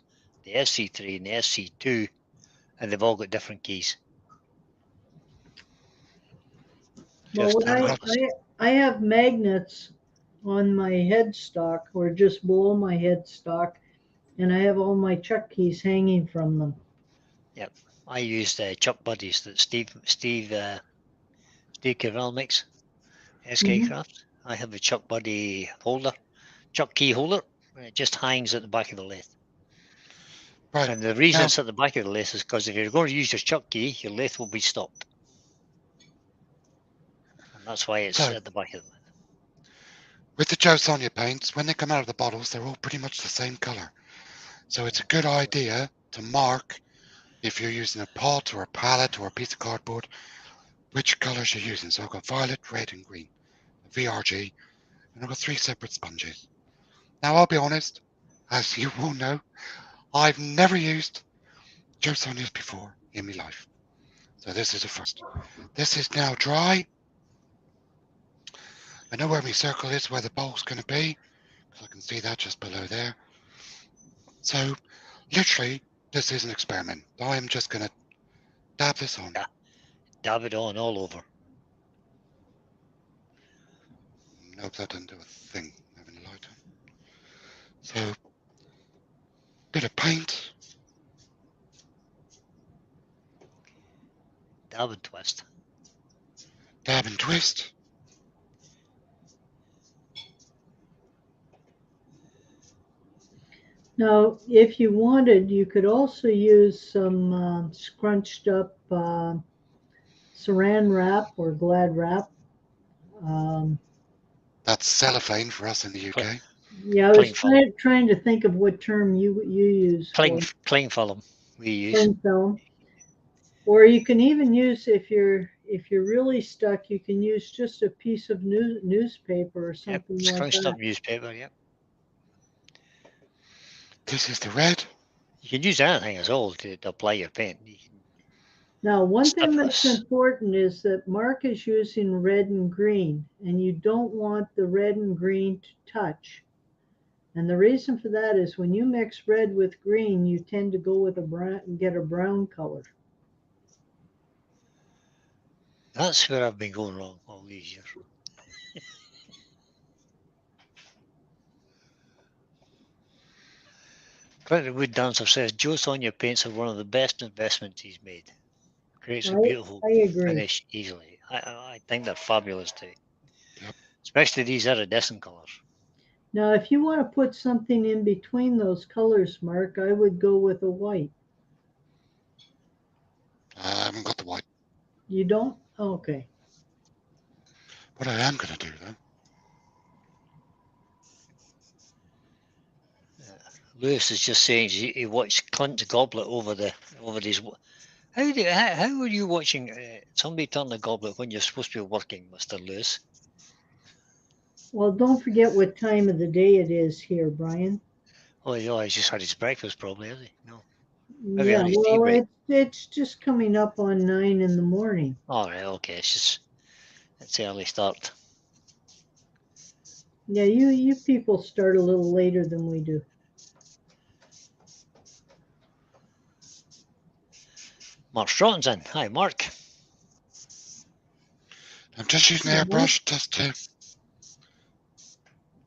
the SC3, and the SC2, and they've all got different keys. Well, Just when I have magnets on my headstock or just below my headstock, and I have all my chuck keys hanging from them. Yep, I use the chuck buddies that Steve Carell makes. SK Craft. I have a chuck buddy holder, chuck key holder, and it just hangs at the back of the lathe. Right. And the reason Now- it's at the back of the lathe is because if you're going to use your chuck key, your lathe will be stopped. And that's why it's So- at the back of the lathe. With the Joe Sonia paints, when they come out of the bottles, they're all pretty much the same color. So it's a good idea to mark, if you're using a pot or a palette or a piece of cardboard, which colors you're using. So I've got violet, red, and green, VRG, and I've got 3 separate sponges. Now, I'll be honest, as you all know, I've never used Joe Sonia's before in my life. So this is a first. This is now dry. I know where my circle is, where the bowl's going to be, because I can see that just below there. So, literally, this is an experiment. I'm just going to dab this on. Yeah. Dab it on all over. Nope, that doesn't do a thing. Having a light on. So, bit of paint. Dab and twist. Dab and twist. Now, if you wanted, you could also use some scrunched up saran wrap or glad wrap. That's cellophane for us in the UK. Yeah, I was Cling trying to think of what term you use. Cling film we use. Cling film. Or you can even use, if you're really stuck, you can use just a piece of newspaper or something like Scrunched that. up newspaper, yep. This is the red. You can use anything at all to apply your paint. Now, one thing that's Stuff- important is that Mark is using red and green, and you don't want the red and green to touch. And the reason for that is when you mix red with green, you tend to go with a brown, get a brown color. That's where I've been going wrong all these years. Credit Wood Dancer says Joe Sonia paints are one of the best investments he's made. Creates a beautiful I agree. finish easily. I think they're fabulous too. Yep. Especially these iridescent colours. Now, if you want to put something in between those colors, Mark, I would go with a white. I haven't got the white. You don't? Okay. What I am going to do, though, Lewis is just saying he watched Clint's goblet over these. How are you watching somebody turn the goblet when you're supposed to be working, Mr. Lewis? Well, don't forget what time of the day it is here, Brian. Oh, he's just had his breakfast, probably, has he? No. Maybe Yeah, on his tea well, break. it's just coming up on 9 in the morning. All right, okay. It's early start. Yeah, you people start a little later than we do. Mark Stratton's in. Hi, Mark. I'm just using an airbrush just to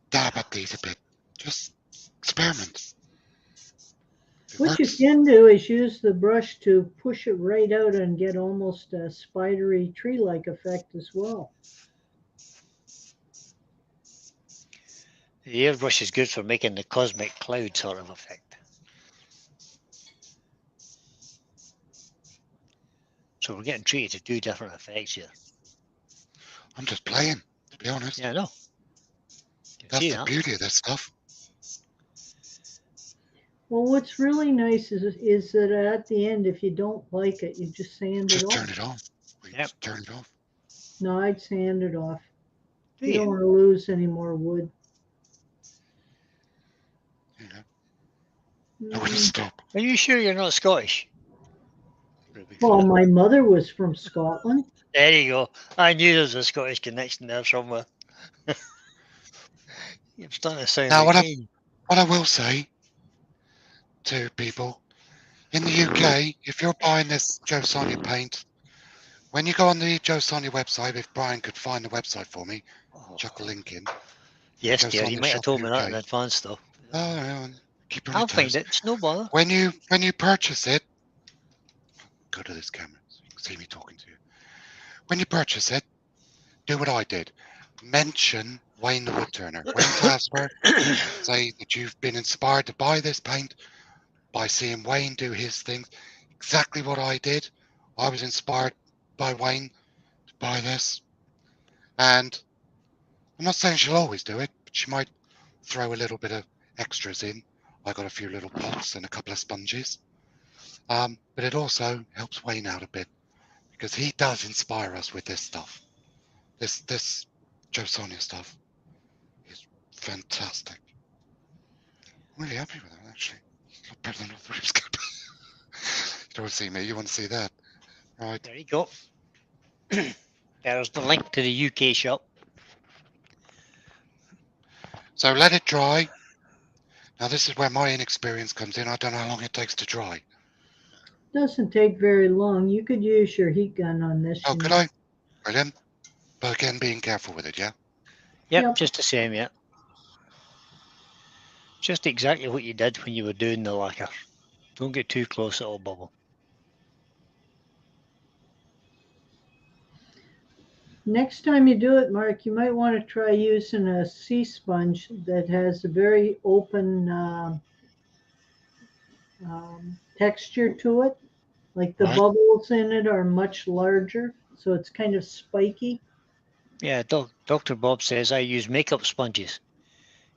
dab at these a bit. Just experiment. If it What you works, can do is use the brush to push it right out and get almost a spidery tree-like effect as well. The airbrush is good for making the cosmic cloud sort of effect. So we're getting treated to 2 different effects here. I'm just playing, to be honest. Yeah, I know. That's the beauty of this stuff. Well, what's really nice is that at the end, if you don't like it, you just sand it Just off. turn it off. Yep. Turn it off. No, I'd sand it off. Do You don't you? want to lose any more wood. You know. I wouldn't stop. Are you sure you're not Scottish? Well, my mother was from Scotland. There you go. I knew there was a Scottish connection there somewhere. You're starting to sound Now, like me. what I will say to people, in the UK, if you're buying this Joe Sonia paint, when you go on the Joe Sonia website, if Brian could find the website for me, chuck a link in. Yes, Joe dear. You Sonia might have Shop told me that UK. in advance, though. Oh, yeah, keep on your I'll find toes. it. It's no bother. When you purchase it, go to this camera so you can see me talking to you. When you purchase it, do what I did. Mention Wayne the Woodturner. When Tasper, say that you've been inspired to buy this paint by seeing Wayne do his things. Exactly what I did. I was inspired by Wayne to buy this. And I'm not saying she'll always do it, but she might throw a little bit of extras in. I got a few little pots and a couple of sponges. But it also helps Wayne out a bit because he does inspire us with this stuff. This Joe Sonia stuff is fantastic. I'm really happy with it, actually. It's a lot better than I thought it was going to be. You don't want to see me, you want to see that. Right. There you go. There's the link to the UK shop. So let it dry. Now this is where my inexperience comes in. I don't know how long it takes to dry. Doesn't take very long. You could use your heat gun on this. Oh, could I? Brilliant. But again, being careful with it, yeah? Yep, just the same, yeah. Just exactly what you did when you were doing the lacquer. Don't get too close, it'll bubble. Next time you do it, Mark, you might want to try using a sea sponge that has a very open texture to it. Like the bubbles in it are much larger, so it's kind of spiky. Yeah, Dr. Bob says I use makeup sponges.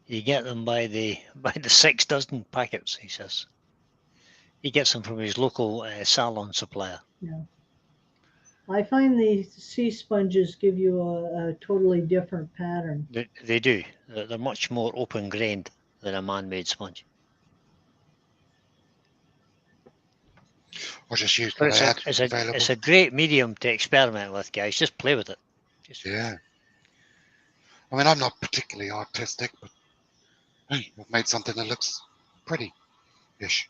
You get them by the 6 dozen packets, he says. He gets them from his local salon supplier. Yeah. I find the sea sponges give you a totally different pattern. They do. They're much more open-grained than a man-made sponge. Or just use But what I had available. it's a great medium to experiment with, guys. Just play with it. Yeah. I mean, I'm not particularly artistic, but hey, I've made something that looks pretty-ish.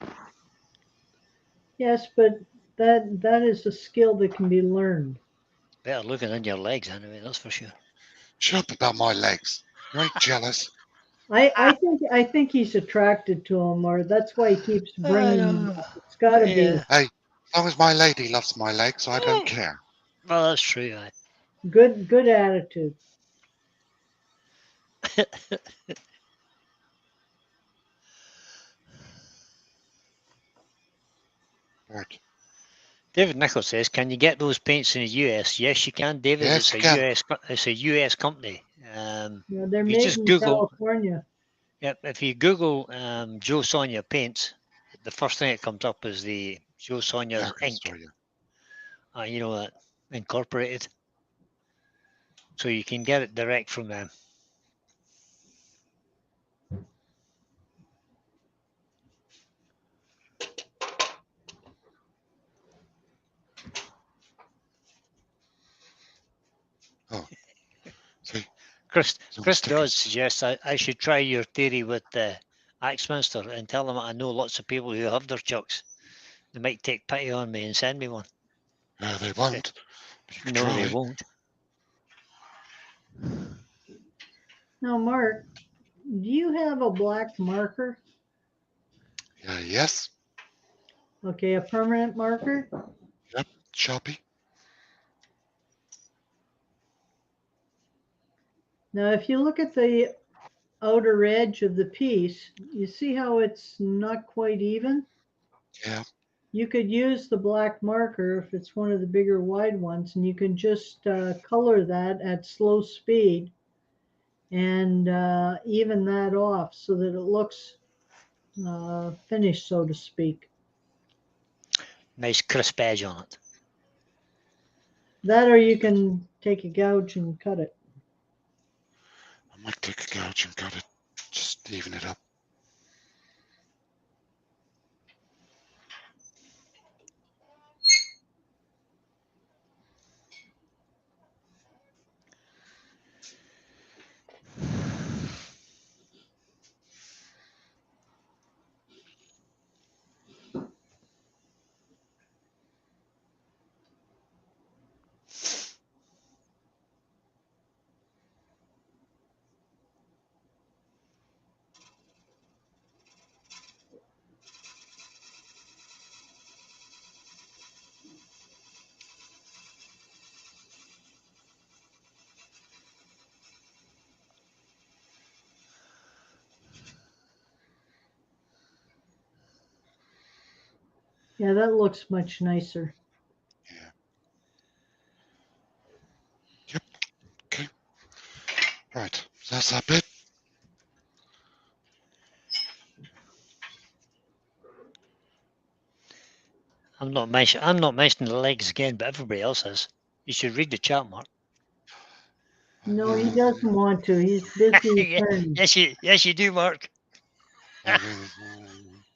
Yes, but that is a skill that can be learned. Better looking than your legs, anyway. That's for sure. Shut up about my legs. You ain't jealous. I think he's attracted to them, or that's why he keeps bringing them up. It's got to be. Hey, as long as my lady loves my legs, I don't care. Well, that's true. Good attitude. Right. David Nichols says, "Can you get those paints in the US?" Yes, you can, David. Yes, It's a US company. Yeah, they're you made just in Google, California. Yep, if you Google Joe Sonia paints, the first thing that comes up is the Joe Sonia ink. You know that incorporated, so you can get it direct from them. Oh, see. Chris does suggest I should try your theory with the Axminster and tell them I know lots of people who have their chucks. They might take pity on me and send me one. They won't. No, try. They won't. Now, Mark, do you have a black marker? Yes. Okay, a permanent marker? Yep, Sharpie. Now, if you look at the outer edge of the piece, you see how it's not quite even? Yeah. You could use the black marker if it's one of the bigger wide ones, and you can just color that at slow speed and even that off so that it looks finished, so to speak. Nice crisp edge on it. That, or you can take a gouge and cut it. I might take a gouge and cut it, just even it up. Yeah, that looks much nicer. Yeah. Yep. Okay. Right. So that's that bit. I'm not mentioning the legs again, but everybody else is. You should read the chat, Mark. No, he doesn't want to. He's busy Yeah, turning. yes, you do, Mark.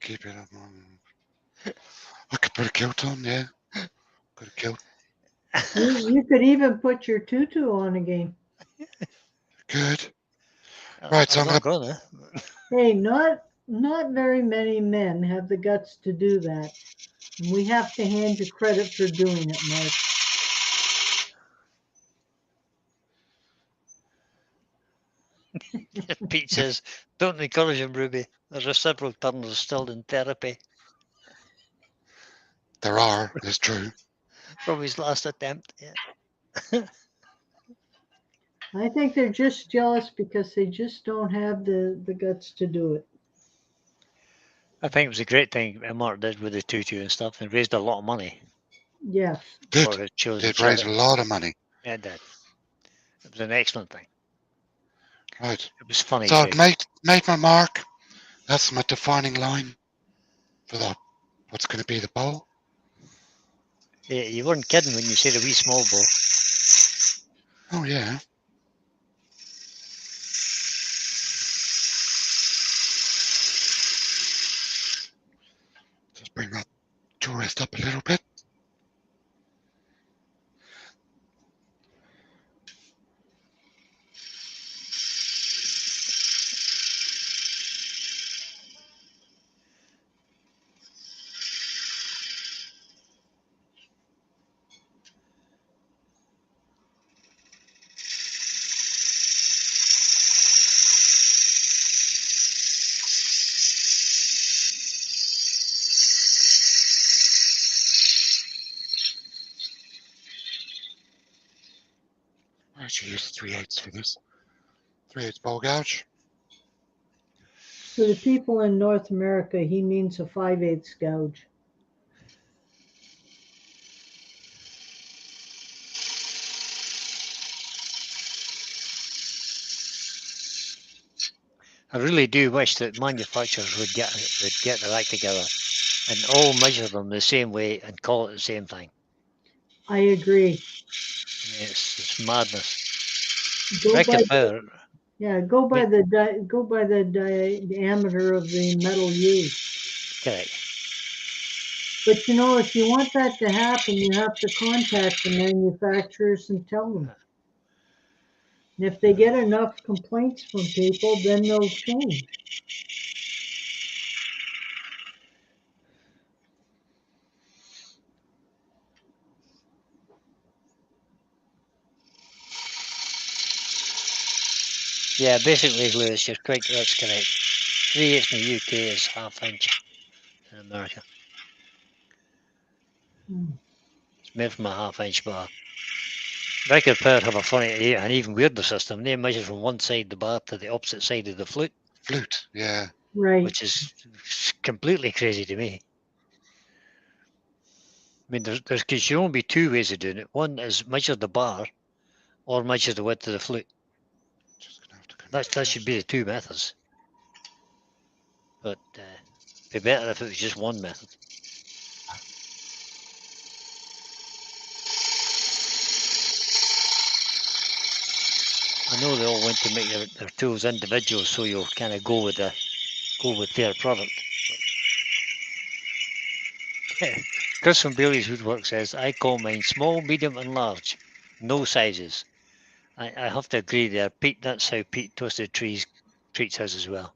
Keep it up. I could put a kilt on, yeah. Put a kilt. You could even put your tutu on again. Good. Right, so I'm I'm not gonna. gonna. Hey, not very many men have the guts to do that. And we have to hand you credit for doing it, Mark. Pete says, "Don't encourage him, Ruby. There are several turners still in therapy There are. It's true. from his last attempt." Yeah. I think they're just jealous because they just don't have the guts to do it. I think it was a great thing Mark did with the tutu and stuff, and raised a lot of money Yes. for Did his chosen did raise a charity. lot of money. Yeah, it did. It was an excellent thing. Right. It was funny So I've too. made my mark. That's my defining line for the what's going to be the bowl. Yeah, you weren't kidding when you said a wee small bow. Oh yeah. Just bring that tourist up a little bit. I actually use 3/8 for this. 3/8 bowl gouge. For the people in North America, he means a 5/8 gouge. I really do wish that manufacturers would get their act together and all measure them the same way and call it the same thing. I agree. It's madness. Go by Record power. Yeah, go by the diameter of the metal used. Correct. But you know, if you want that to happen, you have to contact the manufacturers and tell them. And if they get enough complaints from people, then they'll change. Yeah, basically, Lewis, you're correct. That's correct. 3/8 in the UK is 1/2 inch in America. It's made from a 1/2 inch bar. Record power have a funny and even weirder system. They measure from one side of the bar to the opposite side of the flute, Flute. Yeah. Right. which is completely crazy to me. I mean, there should only be two ways of doing it. One is measure the bar, or measure the width of the flute. Just gonna have to come That should be the two methods. But it'd be better if it was just one method. I know they all want to make their tools individual, so you'll kind of go with their product. Chris from Bailey's Woodwork says, I call mine small, medium, and large. No sizes. I have to agree there. Pete, that's how Pete Twisted Trees treats his as well.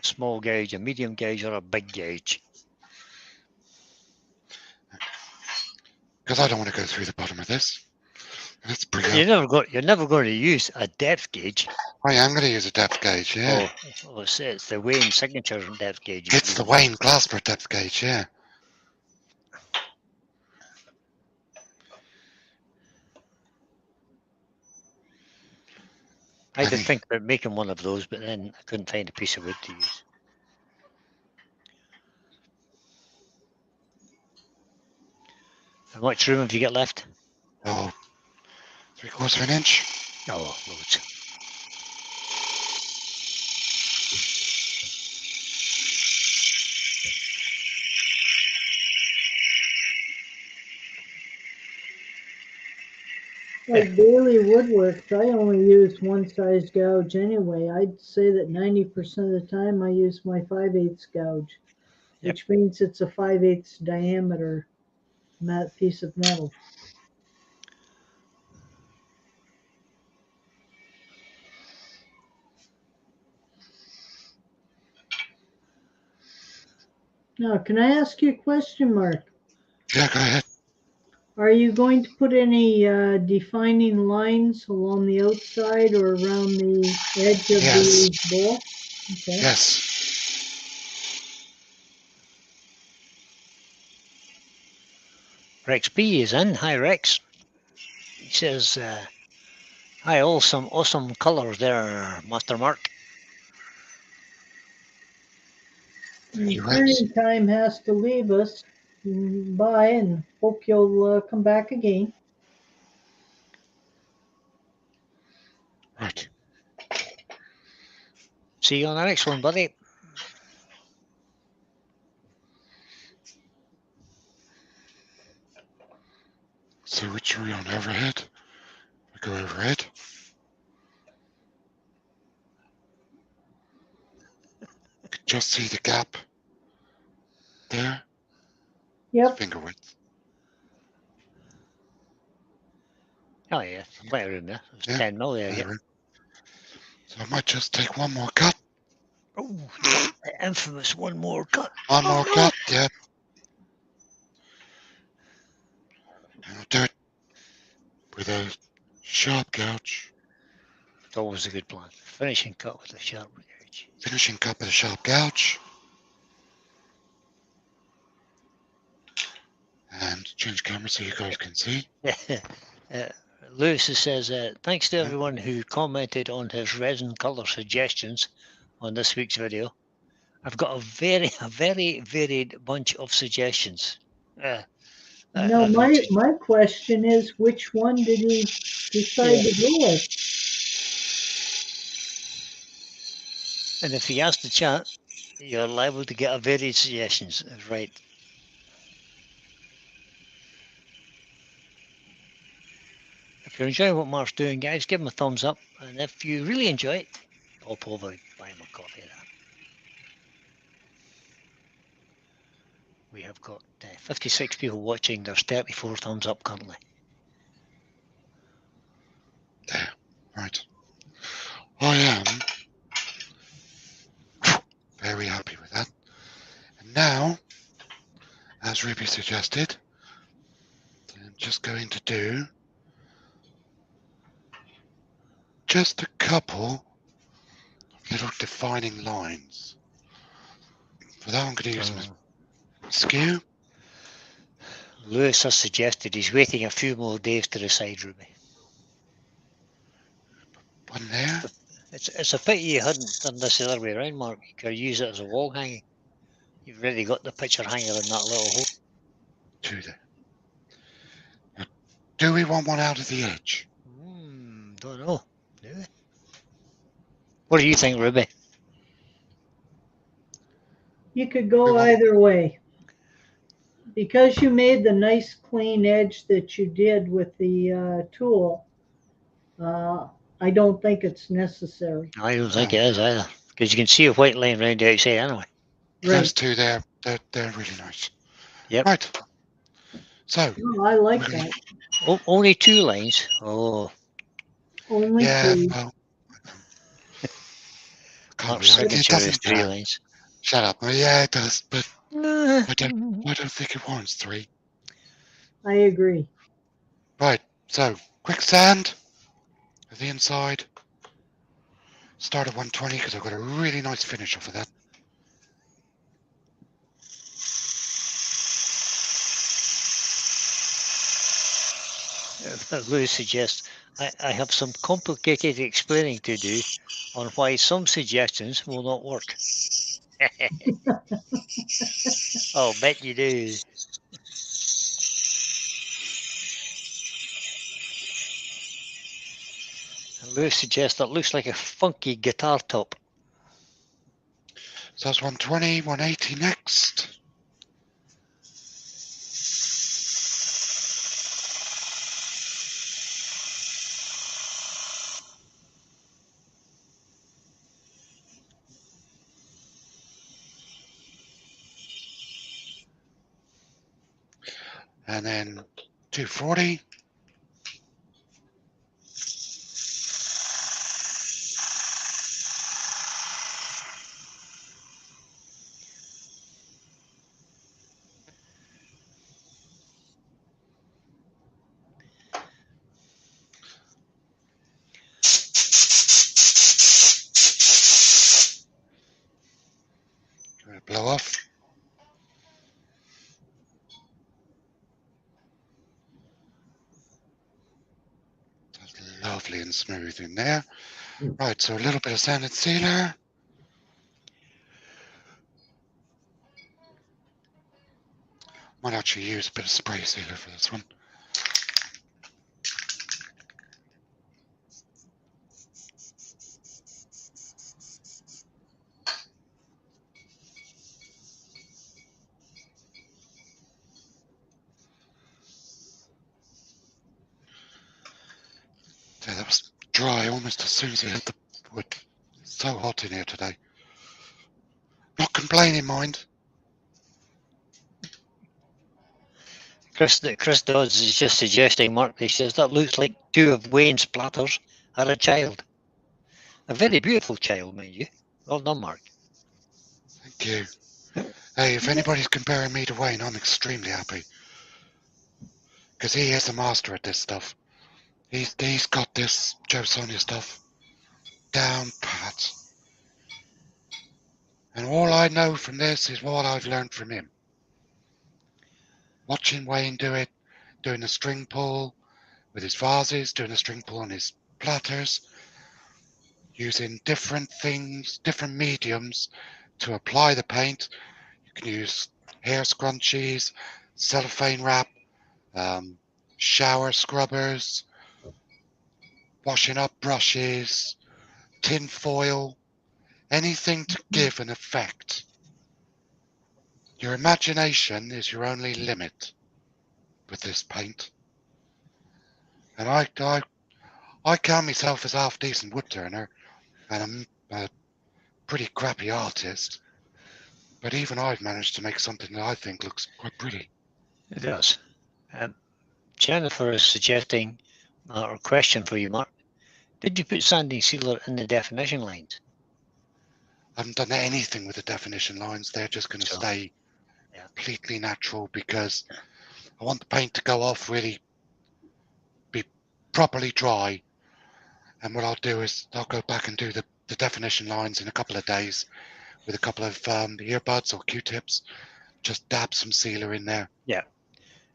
A small gauge, a medium gauge, or a big gauge. because I don't want to go through the bottom of this. Let's bring You're up. never going to use a depth gauge. I am going to use a depth gauge. Yeah. Oh, it's the Wayne signature depth gauge. It's the Wayne Glasper depth gauge. Yeah. I did think about making one of those, but then I couldn't find a piece of wood to use. How much room have you got left? Oh, 3/4 of an inch. Oh, loads. Like daily woodworks, I only use one size gouge anyway. I'd say that 90% of the time I use my 5/8 gouge, Yep. which means it's a 5/8 diameter piece of metal. Now, can I ask you a question, Mark? Yeah, go ahead. Are you going to put any defining lines along the outside or around the edge of Yes. the bowl? Okay. Yes. Rex B is in. Hi, Rex. He says, hi, awesome colours there, Master Mark. Thank you, Rex. Turning time has to leave us. Bye, and hope you'll come back again. Right. See you on the next one, buddy. So which are we on? Overhead? We go overhead. Just see the gap there. Yep. Finger width. Oh yeah, plenty of room there. There's Yeah, 10 mil there. Yeah. So I might just take one more cut. Oh, the infamous one more cut. One more cut, yeah. And I'll do it with a sharp gouge. It's always a good plan. Finishing cut with a sharp gouge. Finishing cut with a sharp gouge. And change camera so you guys can see. Lewis says, thanks to everyone who commented on his resin colour suggestions on this week's video. I've got a very varied bunch of suggestions. No, my question is, which one did he decide to go with? And if he asked the chat, you're liable to get a varied suggestions. Right. If you're enjoying what Mark's doing, guys, give him a thumbs up. And if you really enjoy it, pop over and buy him a coffee. We have got 56 people watching. There's 34 thumbs up currently. There, right. I am very happy with that. And now, as Ruby suggested, I'm just going to do just a couple of little defining lines. For that, I'm going to use my skew. Lewis has suggested he's waiting a few more days to decide, Ruby. One there. It's a pity you hadn't done this the other way around, Mark. You could use it as a wall hanging. You've already got the picture hanger in that little hole. Two there. Now, do we want one out of the edge? Don't know. Do we? What do you think, Ruby? You could go either way. Because you made the nice clean edge that you did with the tool, I don't think it's necessary. I don't think it is either. Because you can see a white line around the outside anyway. Those two there, they're really nice. Yep. Right. So. Oh, I like that. Only 2 lines. Oh. Only two. Well. Mark's signature is 3 lines. Shut up. Yeah, it does, but I don't think it warrants 3. I agree. Right. So, quick sand of the inside. Start at 120 because I've got a really nice finish off of that. Lewis suggests, I have some complicated explaining to do on why some suggestions will not work. Oh, bet you do. And Lewis suggests that looks like a funky guitar top. So that's 120, 180 next. And then 240. Blow off. That's lovely and smooth in there. Right, so a little bit of sanded sealer. Might actually use a bit of spray sealer for this one. Yeah, that was dry almost as soon as it hit the wood. It's so hot in here today. Not complaining, mind. Chris Dodds is just suggesting, Mark, he says, that looks like two of Wayne's platters had a child. A very beautiful child, mind you. Well done, Mark. Thank you. Hey, if anybody's comparing me to Wayne, I'm extremely happy. Because he is a master at this stuff. He's got this Joe Sonia stuff down pat. And all I know from this is what I've learned from him. Watching Wayne do it, doing the string pull with his vases, doing the string pull on his platters, using different things, different mediums to apply the paint. You can use hair scrunchies, cellophane wrap, shower scrubbers, washing up brushes, tin foil, anything to give an effect. Your imagination is your only limit with this paint. And I count myself as half decent wood turner, and I'm a pretty crappy artist. But even I've managed to make something that I think looks quite pretty. It does. Jennifer is suggesting, or question for you, Mark. Did you put sanding sealer in the definition lines? I haven't done anything with the definition lines. They're just going to stay completely natural because I want the paint to go off, really be properly dry. And what I'll do is I'll go back and do the definition lines in a couple of days with a couple of earbuds or Q-tips. Just dab some sealer in there. Yeah.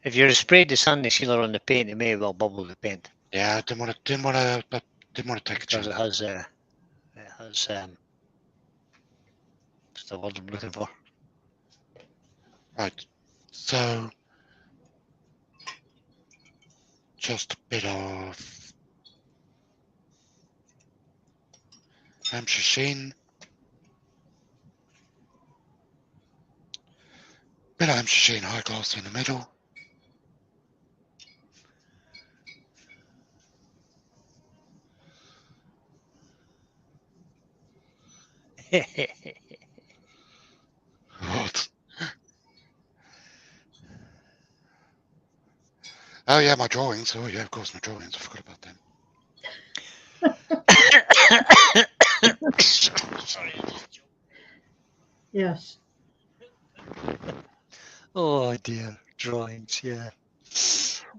If you sprayed the sanding sealer on the paint, it may well bubble the paint. Yeah, I didn't want to take a chance. Because it has what's the word I'm looking for? Right. So just a bit of Hampshire Sheen. Bit of Hampshire Sheen high gloss in the middle. What? Oh yeah, my drawings. Oh yeah, of course my drawings. I forgot about them. Sorry. Yes. Oh dear, drawings, yeah.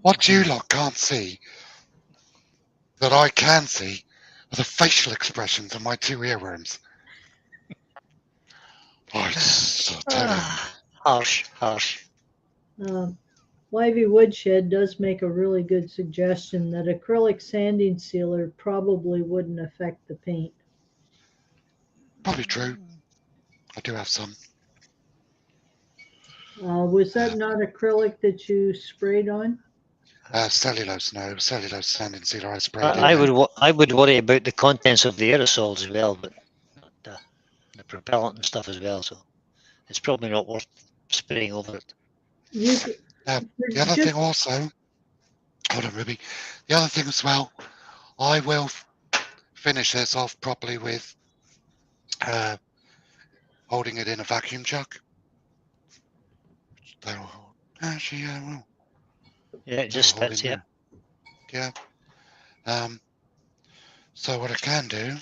What you lot can't see, that I can see, are the facial expressions of my two earworms. I tell you. Harsh. Livy Woodshed does make a really good suggestion that acrylic sanding sealer probably wouldn't affect the paint. Probably true. I do have some. Was that not acrylic that you sprayed on? Cellulose, no. Cellulose sanding sealer I sprayed in I there. I would worry about the contents of the aerosols as well, but not the propellant and stuff as well. So it's probably not worth spraying over it. You c- The other just thing also, hold on, Ruby. The other thing as well, I will finish this off properly with holding it in a vacuum chuck. That'll hold. Actually, yeah, well, Yeah, it just that'll hold spits. in Yeah. there. Yeah. So what I can do,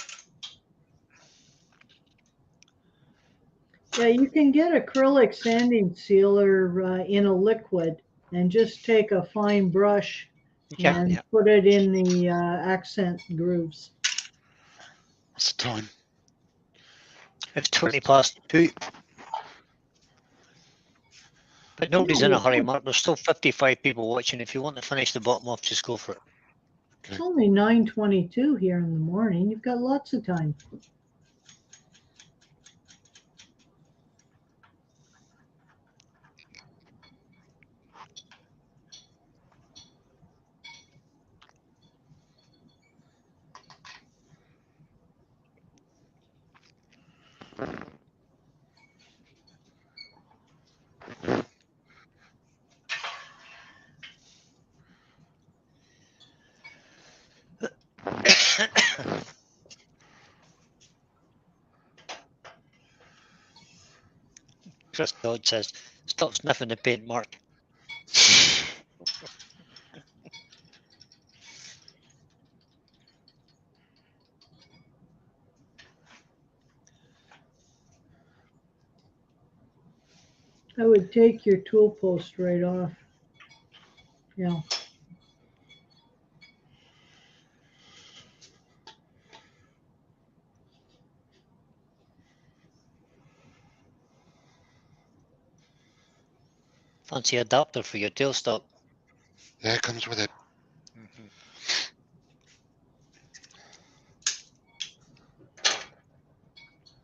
Yeah, you can get acrylic sanding sealer in a liquid and just take a fine brush Yeah. and Yeah. put it in the accent grooves. what's the time? It's 2:20. But nobody's in a hurry, Mark. There's still 55 people watching. If you want to finish the bottom off, just go for it. It's only 9:22 here in the morning. You've got lots of time. Chris Dodd says, stop sniffing the paint, Mark. I would take your tool post right off. Yeah. Fancy adapter for your tailstock. Yeah, it comes with it.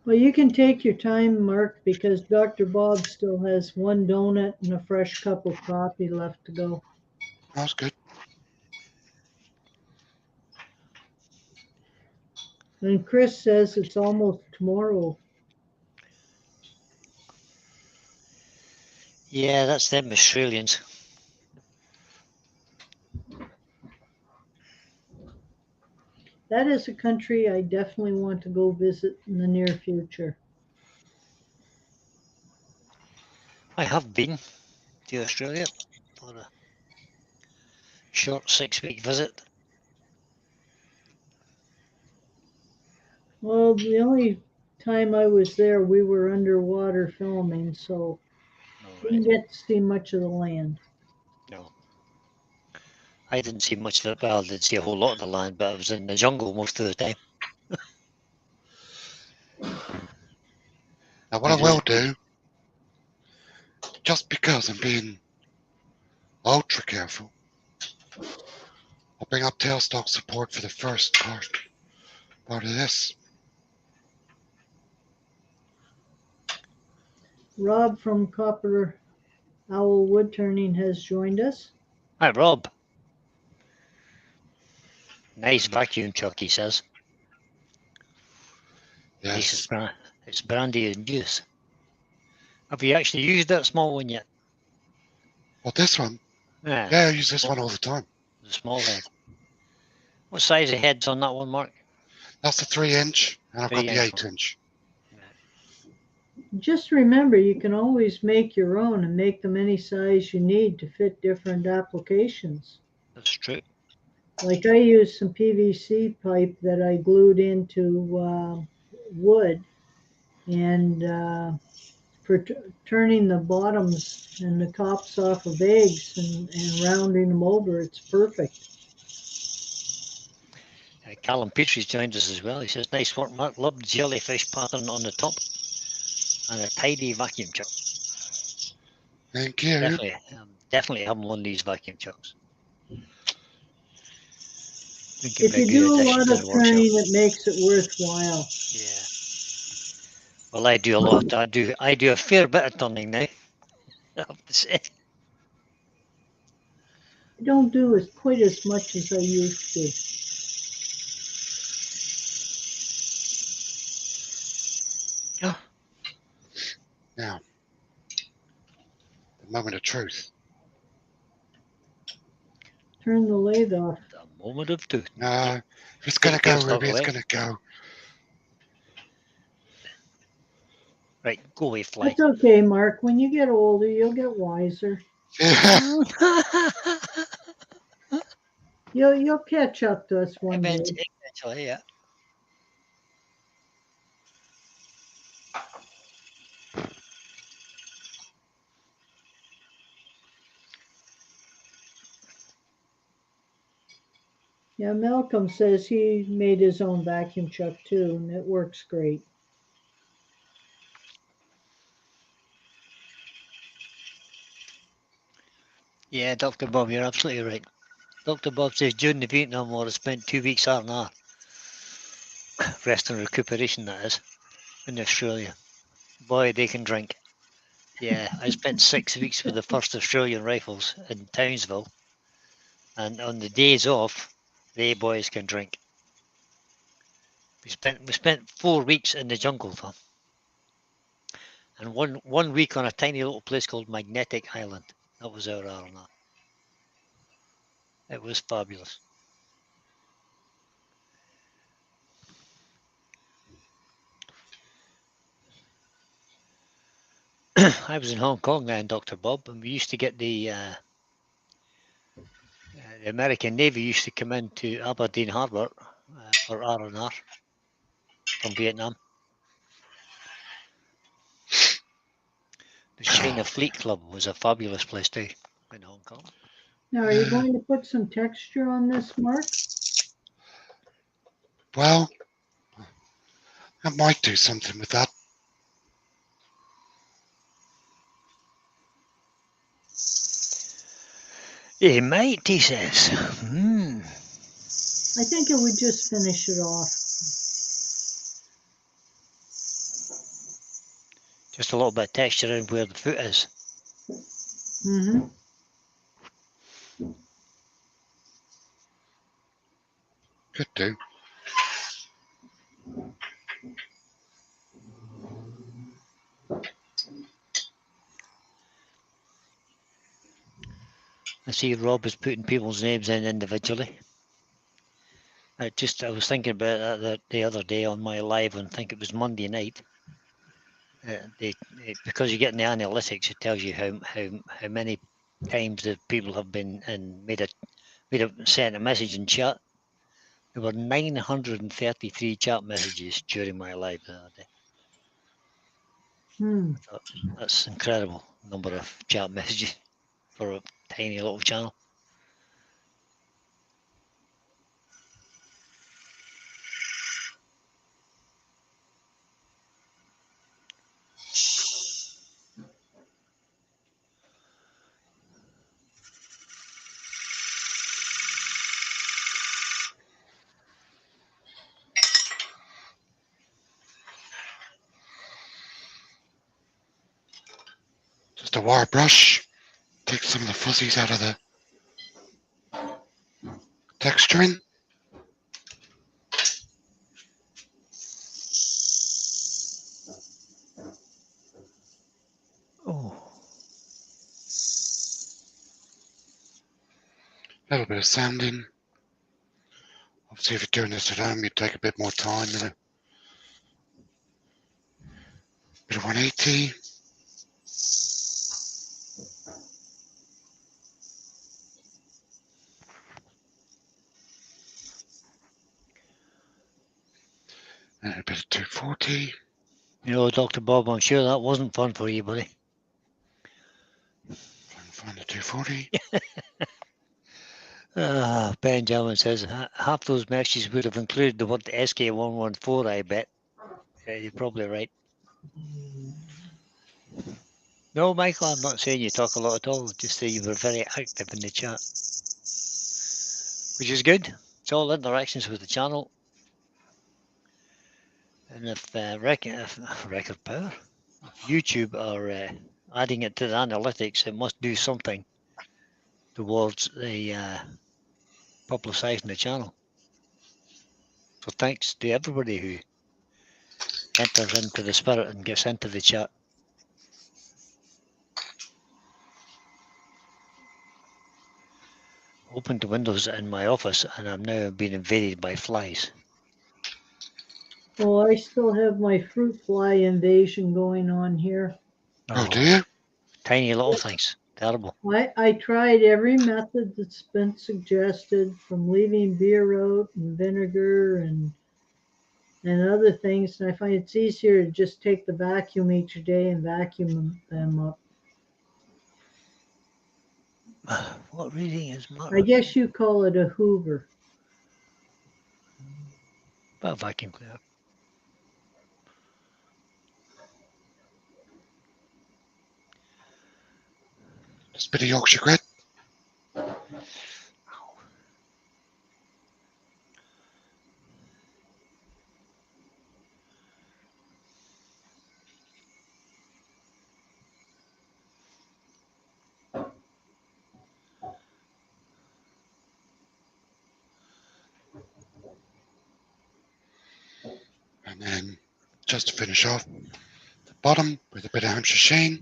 Well, you can take your time, Mark, because Dr. Bob still has one donut and a fresh cup of coffee left to go. That's good. And Chris says it's almost tomorrow. Yeah, that's them Australians. That is a country I definitely want to go visit in the near future. I have been to Australia for a short 6-week visit. Well, the only time I was there, we were underwater filming, so didn't get to see much of the land. No. I didn't see much of it. Well, I didn't see a whole lot of the land, but I was in the jungle most of the time. Now what I will do, just because I'm being ultra careful, I'll bring up tailstock support for the first part of this. Rob from Copper Owl Woodturning has joined us. Hi, Rob. Nice vacuum chuck, he says. Yes. Nice, it's brandy and juice. Have you actually used that small one yet? Well, this one? Yeah, I use this one all the time. the small head. What size of head's on that one, Mark? That's the 3-inch, and I've got the 3-inch. 8-inch. Just remember, you can always make your own and make them any size you need to fit different applications. That's true. Like I used some PVC pipe that I glued into wood, and for turning the bottoms and the tops off of eggs and rounding them over, it's perfect. Callum Petrie's joined us as well. He says, nice work, Mark. Love the jellyfish pattern on the top and a tidy vacuum chuck. Thank you. Definitely having one of these vacuum chucks. If you do a lot of turning, it makes it worthwhile. Yeah. Well, I do a lot. I do a fair bit of turning now, I have to say. I don't do quite as much as I used to. Yeah. Now, the moment of truth. Turn the lathe off. The moment of truth. No, it's going to go, It's not Ruby. It's lit. going to go. Right, go away, fly. That's okay, Mark. When you get older, you'll get wiser. You'll catch up to us one day. Eventually, yeah. Yeah, Malcolm says he made his own vacuum chuck too, and it works great. Yeah, Dr. Bob, you're absolutely right. Dr. Bob says during the Vietnam War, I spent 2 weeks R&R. Rest and recuperation, that is, in Australia. Boy, they can drink. Yeah, I spent 6 weeks with the 1st Australian Rifles in Townsville. And on the days off, they boys can drink. We spent 4 weeks in the jungle, though. And one week on a tiny little place called Magnetic Island. That was our R&R. It was fabulous. I was in Hong Kong then, Dr. Bob, and we used to get the American Navy used to come into Aberdeen Harbour for R&R from Vietnam. The China Fleet Club was a fabulous place too in Hong Kong. Now, are you going to put some texture on this, Mark? Well, I might do something with that. He might, he says. I think it would just finish it off. Just a little bit of texture in where the foot is. Mm-hmm. Could do. I see Rob is putting people's names in individually. I was thinking about that the other day on my live, and I think it was Monday night. Because you get in the analytics, it tells you how many times the people have been and sent a message in chat. There were 933 chat messages during my live the other day. I thought, that's incredible number of chat messages for a tiny little channel. Just a wire brush. Take some of the fuzzies out of the texturing. Oh, A little bit of sanding. Obviously, if you're doing this at home, you'd take a bit more time. A bit of 180. And a bit of 240. you know, Dr. Bob, I'm sure that wasn't fun for you, buddy. Find the 240. Benjamin says half those messages would have included the word SK114, I bet. Yeah, you're probably right. No, Michael, I'm not saying you talk a lot at all. Just say you were very active in the chat, which is good. It's all interactions with the channel. And if Record Power, if YouTube are adding it to the analytics, it must do something towards the publicising the channel. So thanks to everybody who enters into the spirit and gets into the chat. Opened the windows in my office and I'm now being invaded by flies. Oh, I still have my fruit fly invasion going on here. Oh, do you? Tiny little things. Terrible. I tried every method that's been suggested, from leaving beer out and vinegar and other things, and I find it's easier to just take the vacuum each day and vacuum them up. What reading is Mark? I guess you call it a Hoover. About vacuum cleaner. Just a bit of Yorkshire grit. And then just to finish off the bottom with a bit of Hampshire sheen.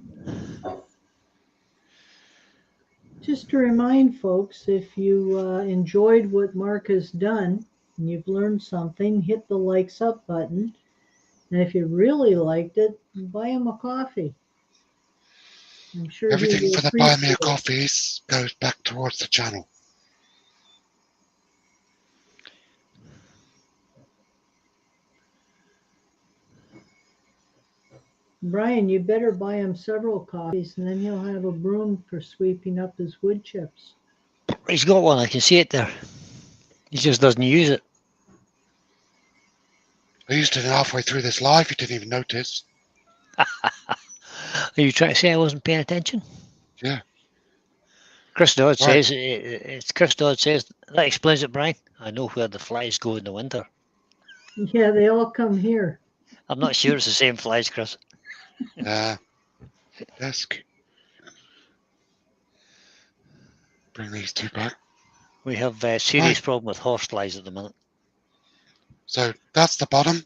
Just to remind folks, if you enjoyed what Mark has done and you've learned something, hit the likes up button. And if you really liked it, buy him a coffee. I'm sure Everything he for will the buy me a appreciate it. coffees goes back towards the channel. Brian, you better buy him several coffees, and then he'll have a broom for sweeping up his wood chips. He's got one, I can see it there. He just doesn't use it. I used it halfway through this live, you didn't even notice. Are you trying to say I wasn't paying attention? Yeah. Chris Dodd Right. says, it's Chris Dodd says, that explains it, Brian. I know where the flies go in the winter. Yeah, they all come here. I'm not sure it's the same flies, Chris. Desk. Bring these two back. We have a serious problem with horse flies at the minute. So that's the bottom.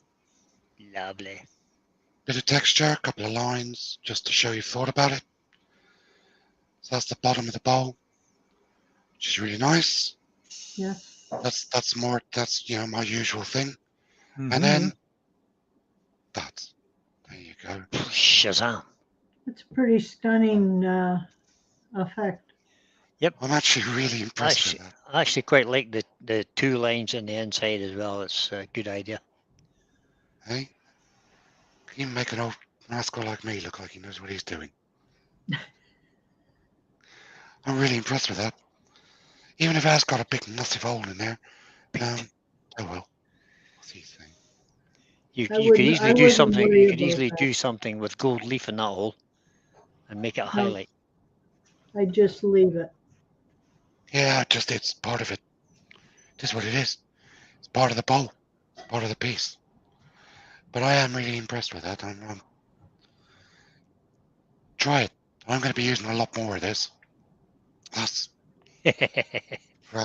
Lovely. Bit of texture, a couple of lines, just to show you've thought about it. So that's the bottom of the bowl, which is really nice. Yeah. That's my usual thing. Mm-hmm. And then that's, there you go. Shazam. It's a pretty stunning effect. Yep. I'm actually really impressed with that. I actually quite like the two lines on the inside as well. It's a good idea. Hey? Can you make an old rascal like me look like he knows what he's doing? I'm really impressed with that. Even if it has got a big massive hole in there. Oh well. What's he saying? You could easily do something. You could easily do something with gold leaf in that hole and make it a highlight. I just leave it. Yeah, it's part of it. It is what it is. It's part of the bowl. It's part of the piece. But I am really impressed with that. Try it. I'm going to be using a lot more of this. That's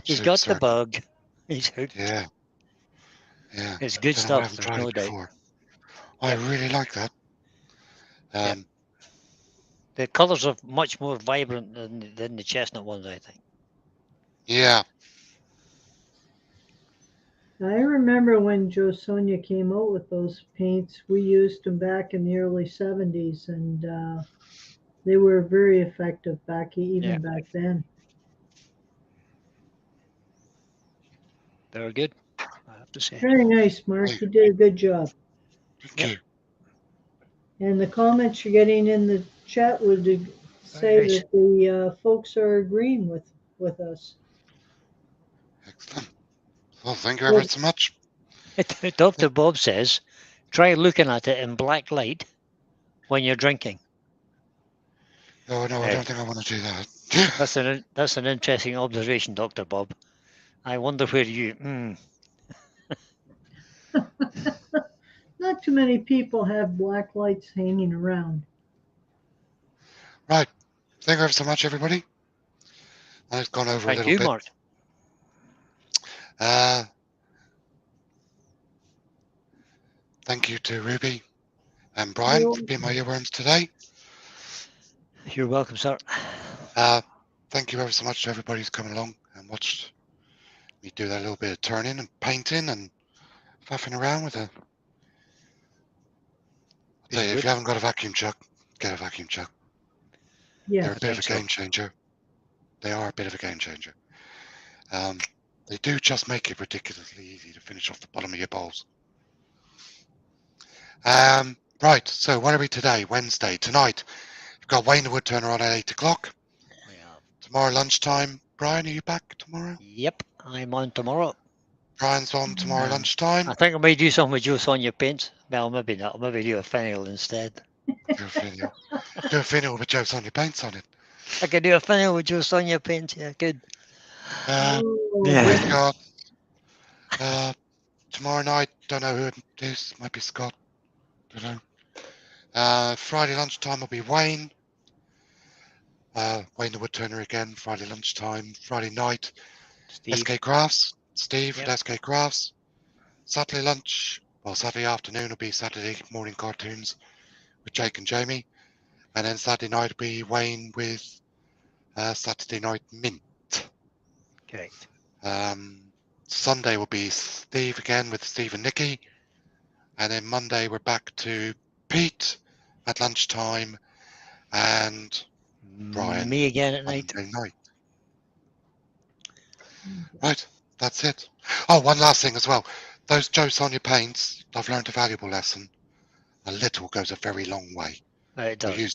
He's got the bug. He's hooked. Yeah. Yeah. It's good stuff. There's no doubt. I really like that. The colours are much more vibrant than the chestnut ones, I think. Yeah. I remember when Joe Sonia came out with those paints, we used them back in the early 70s, and they were very effective back then. Very good, I have to say. Very nice, Mark. You did a good job. Thank you. And the comments you're getting in the chat would say that the folks are agreeing with us. Excellent. Well, thank you ever so much. Dr. Bob says, try looking at it in black light when you're drinking. Oh, no, I don't think I want to do that. That's an interesting observation, Dr. Bob. I wonder where you... Not too many people have black lights hanging around. Right. Thank you ever so much, everybody. And it's gone over a Thank little you, bit. Mark. Thank you to Ruby and Brian for being my earworms today. You're welcome, sir. Thank you ever so much to everybody who's coming along and watched me do that little bit of turning and painting and faffing around with it. I'll tell you, if you haven't got a vacuum chuck, get a vacuum chuck. Yes. They're a bit of a game changer. They are a bit of a game changer. They do just make it ridiculously easy to finish off the bottom of your bowls. Right, so what are we today? Wednesday. Tonight, we've got Wayne the Woodturner on at 8 o'clock. Tomorrow lunchtime. Brian, are you back tomorrow? Yep, I'm on tomorrow. Brian's on tomorrow lunchtime. I think I might do something with Joe Sonia paints. Well, maybe not. I'll maybe do a finial instead. Do a finial. Do a finial with Joe Sonia paints on it. I could do a finial with Joe Sonia paints. Yeah, good. We've got tomorrow night. Don't know who it is. Might be Scott. Don't know. Friday lunchtime will be Wayne. Wayne the Woodturner again. Friday lunchtime. Friday night. Steve. SK Crafts. Steve Yep. at SK Crafts. Saturday lunch. Well, Saturday afternoon will be Saturday morning cartoons with Jake and Jamie. And then Saturday night will be Wayne with Saturday Night Mint. Correct. Sunday will be Steve again with Steve and Nikki. And then Monday we're back to Pete at lunchtime and Brian. Me again at night. Monday night. Right, that's it. Oh, one last thing as well. Those Joe Sonia paints, I've learned a valuable lesson. A little goes a very long way. It does.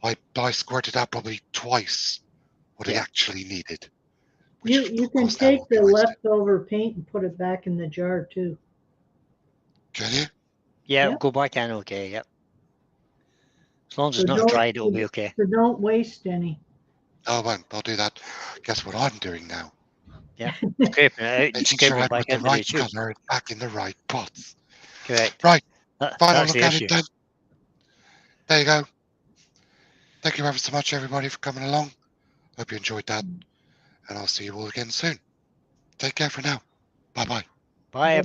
I squirted out probably twice what I actually needed. You can take the leftover paint and put it back in the jar too. Can you? Yeah, Yep. go back in okay, yep. As long as it's not dried, it'll be okay. So don't waste any. Oh, I won't. I'll do that. Guess what I'm doing now? Yeah, scraping it out, Making scrape sure I it back put the into the right tube. colour back in the right pots. Correct. Right. Final That's look the at issue. it then. There you go. Thank you ever so much, everybody, for coming along. Hope you enjoyed that. And I'll see you all again soon. Take care for now. Bye-bye. Bye.